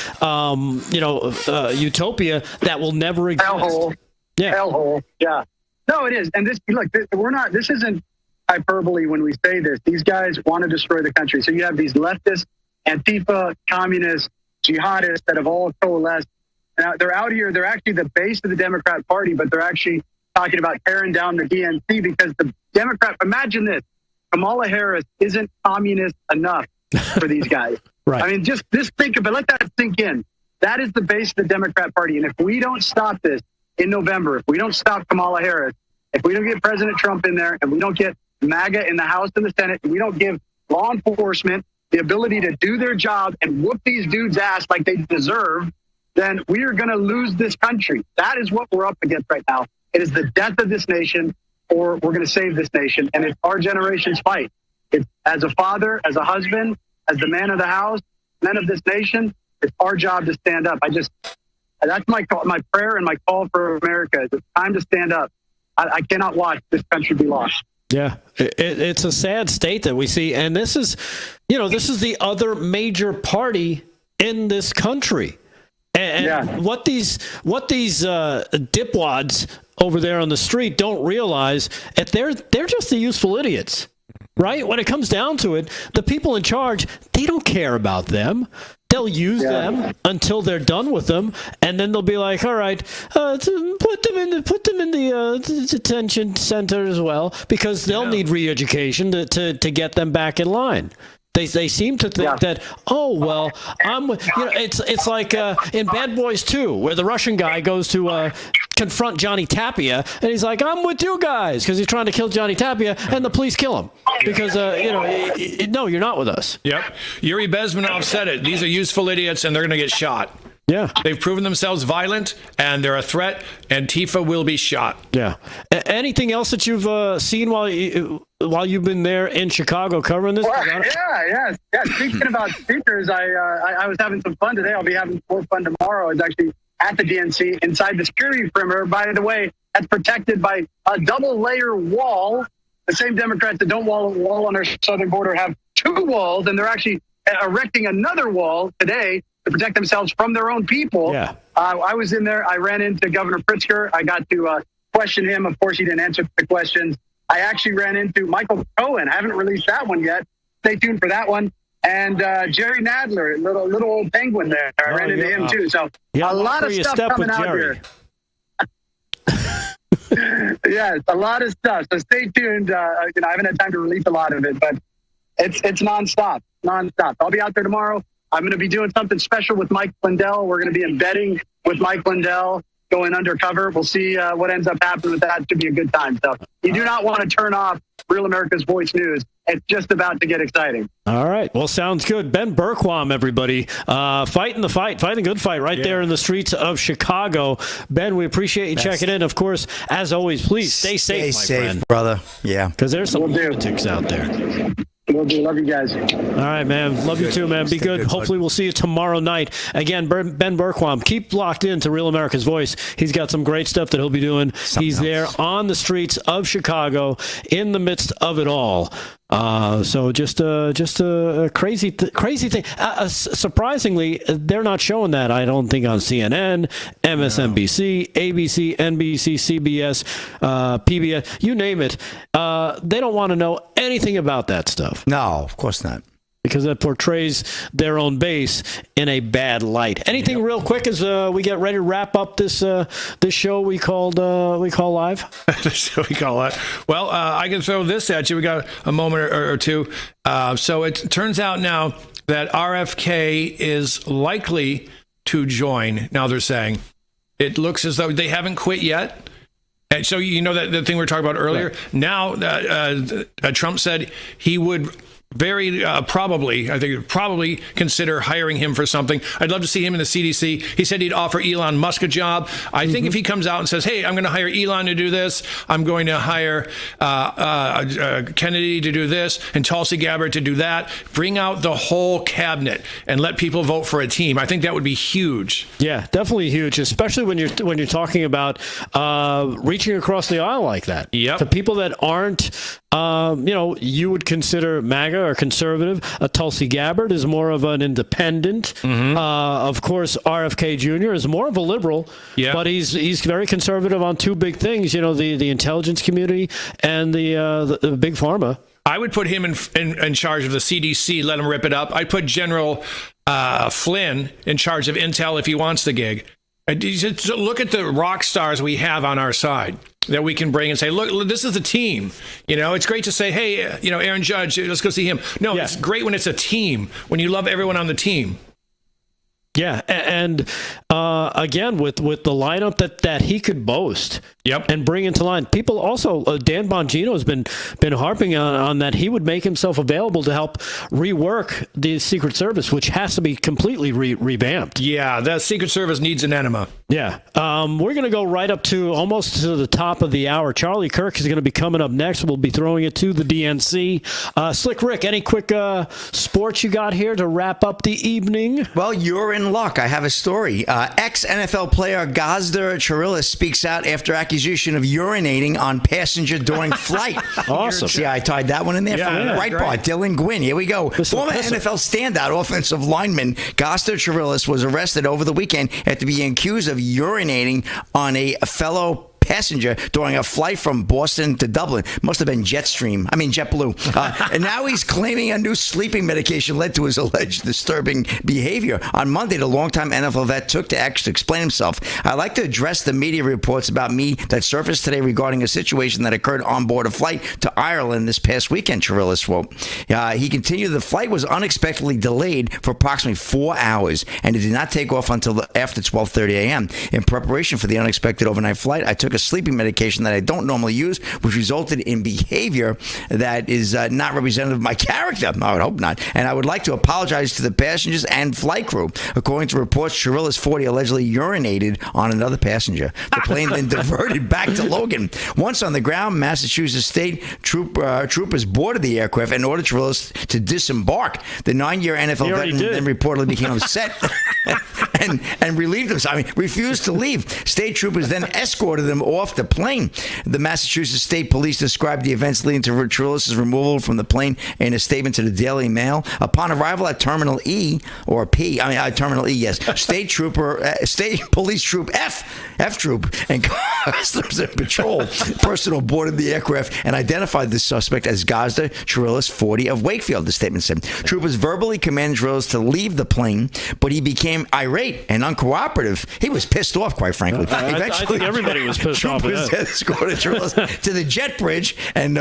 utopia that will never exist. Hellhole. Yeah. Hellhole. Yeah. No, it is. And this isn't hyperbole when we say this. These guys want to destroy the country. So you have these leftist, Antifa, communists, jihadists that have all coalesced. Now they're out here. They're actually the base of the Democrat Party, but they're actually talking about tearing down the DNC because the Democrat, imagine this, Kamala Harris isn't communist enough for these guys. Right. I mean, just think of it. Let that sink in. That is the base of the Democrat Party. And if we don't stop this in November, if we don't stop Kamala Harris, if we don't get President Trump in there, and we don't get MAGA in the House and the Senate, and we don't give law enforcement the ability to do their job and whoop these dudes' ass like they deserve, then we are going to lose this country. That is what we're up against right now. It is the death of this nation, or we're going to save this nation. And it's our generation's fight. It's as a father, as a husband, as the man of the house, men of this nation, it's our job to stand up. That's my prayer and my call for America. It's time to stand up. I cannot watch this country be lost. Yeah, it's a sad state that we see. And this is the other major party in this country. And what these dipwads over there on the street don't realize that they're just the useful idiots, right? When it comes down to it, the people in charge, they don't care about them. They'll use them until they're done with them, and then they'll be like, "All right, put them in the detention center as well, because they'll need re-education to get them back in line." They seem to think that, oh, well, it's like in Bad Boys 2, where the Russian guy goes to confront Johnny Tapia, and he's like, I'm with you guys, because he's trying to kill Johnny Tapia, and the police kill him. Because, no, you're not with us. Yep. Yuri Bezmenov said it. These are useful idiots, and they're going to get shot. Yeah. They've proven themselves violent, and they're a threat, and Antifa will be shot. Yeah. Anything else that you've seen while you've been there in Chicago covering this? Well, yeah. Speaking about speakers, I was having some fun today. I'll be having more fun tomorrow. I was actually at the DNC inside the security perimeter. By the way, that's protected by a double-layer wall. The same Democrats that don't wall on our southern border have two walls, and they're actually erecting another wall today to protect themselves from their own people. Yeah. I was in there. I ran into Governor Pritzker. I got to question him. Of course, he didn't answer the questions. I actually ran into Michael Cohen. I haven't released that one yet. Stay tuned for that one. And Jerry Nadler, little old penguin there. I ran into him too. So a lot of stuff coming out here. Yes, a lot of stuff. So stay tuned. I haven't had time to release a lot of it, but it's nonstop. I'll be out there tomorrow. I'm going to be doing something special with Mike Lindell. We're going to be embedding with Mike Lindell, going undercover. We'll see what ends up happening with that. It should be a good time. So you do not want to turn off Real America's Voice News. It's just about to get exciting. All right. Well, sounds good. Ben Berquam, everybody. Fighting the good fight right there in the streets of Chicago. Ben, we appreciate you checking in. Of course, as always, please stay safe, my friend. Brother. Yeah. Because there's some lunatics out there. Will do. Love you guys. All right, man. Love you too, man. Be good. Hopefully we'll see you tomorrow night. Again, Ben Berquam, keep locked in to Real America's Voice. He's got some great stuff that he'll be doing. He's there on the streets of Chicago in the midst of it all. So just a crazy thing. Surprisingly, they're not showing that, I don't think, on CNN, MSNBC, ABC, NBC, CBS, PBS, you name it. They don't want to know anything about that stuff. No, of course not. Because that portrays their own base in a bad light. Anything real quick as we get ready to wrap up this show we call live? The show we call live. Well, I can throw this at you. We got a moment or two. So it turns out now that RFK is likely to join. Now they're saying it looks as though they haven't quit yet. And so you know that the thing we were talking about earlier. Right. Now Trump said he would probably consider hiring him for something. I'd love to see him in the CDC. He said he'd offer Elon Musk a job. I think if he comes out and says, hey, I'm going to hire Elon to do this, I'm going to hire Kennedy to do this, and Tulsi Gabbard to do that, bring out the whole cabinet and let people vote for a team. I think that would be huge. Yeah, definitely huge, especially when you're talking about reaching across the aisle like that. Yep. To people that aren't, you would consider MAGA or conservative. Tulsi Gabbard is more of an independent. Of course, RFK Jr. is more of a liberal, but he's very conservative on two big things. The intelligence community and the big pharma. I would put him in charge of the CDC. Let him rip it up. I'd put General Flynn in charge of Intel if he wants the gig. Look at the rock stars we have on our side that we can bring and say, look, this is a team. It's great to say, hey, Aaron Judge, let's go see him. No, It's great when it's a team, when you love everyone on the team. Yeah, and again, with the lineup that he could boast and bring into line. People also, Dan Bongino has been harping on that he would make himself available to help rework the Secret Service, which has to be completely revamped. Yeah, the Secret Service needs an enema. Yeah. We're going to go right up to almost to the top of the hour. Charlie Kirk is going to be coming up next. We'll be throwing it to the DNC. Slick Rick, any quick sports you got here to wrap up the evening? Well, you're in luck. I have a story. Ex-NFL player Gazder Chirilis speaks out after accusation of urinating on passenger during flight. Awesome. See, I tied that one in there from Breitbart. Dylan Gwynn. Here we go. Former NFL standout offensive lineman Gazder Chirilis was arrested over the weekend after being accused of urinating on a fellow passenger during a flight from Boston to Dublin. Must have been JetBlue. And now he's claiming a new sleeping medication led to his alleged disturbing behavior. On Monday, the longtime NFL vet took to X to explain himself. I'd like to address the media reports about me that surfaced today regarding a situation that occurred on board a flight to Ireland this past weekend, Chirillis wrote. He continued, the flight was unexpectedly delayed for approximately 4 hours, and it did not take off until after 12:30 a.m. In preparation for the unexpected overnight flight, I took a sleeping medication that I don't normally use, which resulted in behavior that is not representative of my character. I would hope not. And I would like to apologize to the passengers and flight crew. According to reports, Chirillis 40 allegedly urinated on another passenger. The plane then diverted back to Logan. Once on the ground, Massachusetts State troopers boarded the aircraft and ordered Chirillis to disembark. The 9-year NFL veteran then reportedly became upset and relieved himself. Refused to leave. State troopers then escorted him off the plane. The Massachusetts State Police described the events leading to Chirillis' removal from the plane in a statement to the Daily Mail. Upon arrival at Terminal E, or P, Terminal E, yes, State Police Troop F Troop, and Customs and Patrol personnel boarded the aircraft and identified the suspect as Gazda Chirillis, 40 of Wakefield, the statement said. Troopers verbally commanded Chirillis to leave the plane, but he became irate and uncooperative. He was pissed off, quite frankly. I think everybody was pissed off with that. Escorted Chirillis to the jet bridge and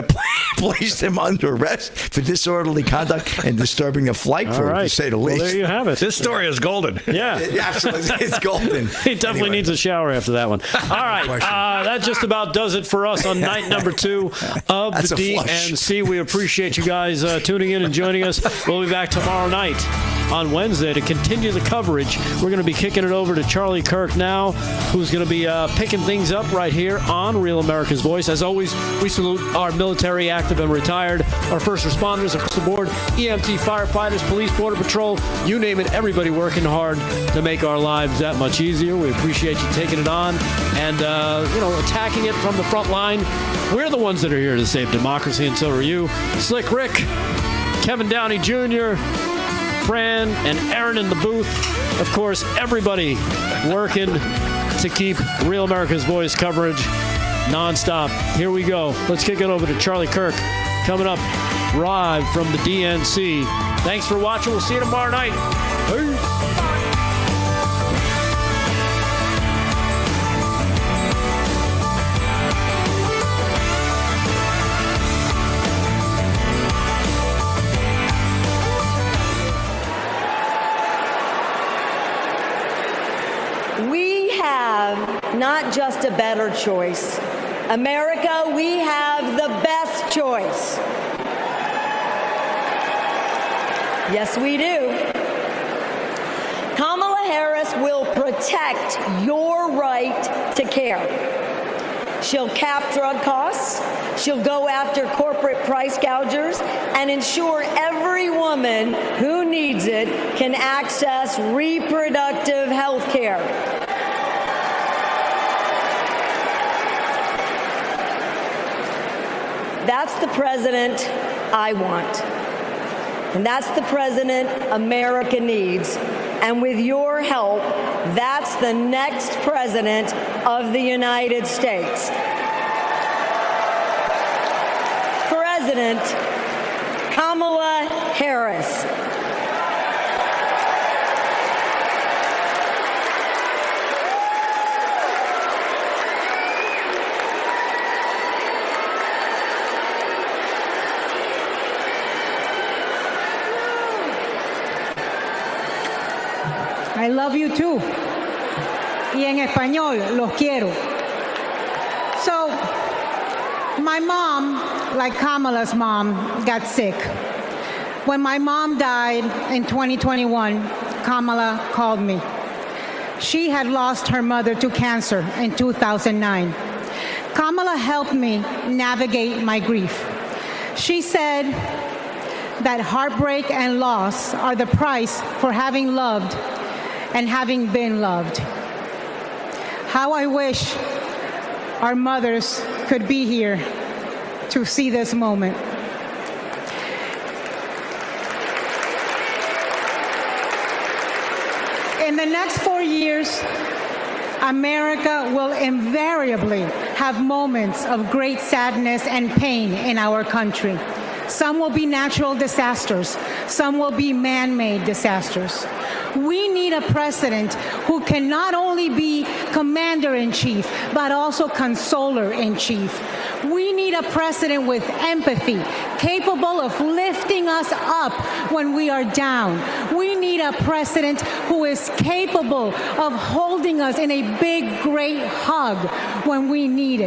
placed him under arrest for disorderly conduct and disturbing the flight crew, to say the least. Well, there you have it. This story is golden. Yeah. Absolutely. It's golden. He definitely needs a shower after that one. All right. That just about does it for us on night number 2 of the DNC. We appreciate you guys tuning in and joining us. We'll be back tomorrow night on Wednesday to continue the coverage. We're going to be kicking it over to Charlie Kirk now, who's going to be picking things up right here on Real America's Voice. As always, we salute our military, active and retired, our first responders across the board, EMT, firefighters, police, border patrol, you name it, everybody working hard to make our lives that much easier. We appreciate you taking it on and, attacking it from the front line. We're the ones that are here to save democracy, and so are you. Slick Rick, Kevin Downey Jr., Fran and Aaron in the booth. Of course, everybody working to keep Real America's Voice coverage nonstop. Here we go. Let's kick it over to Charlie Kirk coming up live from the DNC. Thanks for watching. We'll see you tomorrow night. Peace. Not just a better choice. America, we have the best choice. Yes, we do. Kamala Harris will protect your right to care. She'll cap drug costs. She'll go after corporate price gougers and ensure every woman who needs it can access reproductive health care. That's the president I want. And that's the president America needs. And with your help, that's the next president of the United States. President Kamala Harris. I love you too. Y en español, los quiero. So, my mom, like Kamala's mom, got sick. When my mom died in 2021, Kamala called me. She had lost her mother to cancer in 2009. Kamala helped me navigate my grief. She said that heartbreak and loss are the price for having loved and having been loved. How I wish our mothers could be here to see this moment. In the next 4 years, America will invariably have moments of great sadness and pain in our country. Some will be natural disasters. Some will be man-made disasters. We need a president who can not only be commander-in-chief, but also consoler-in-chief. We need a president with empathy, capable of lifting us up when we are down. We need a president who is capable of holding us in a big, great hug when we need it.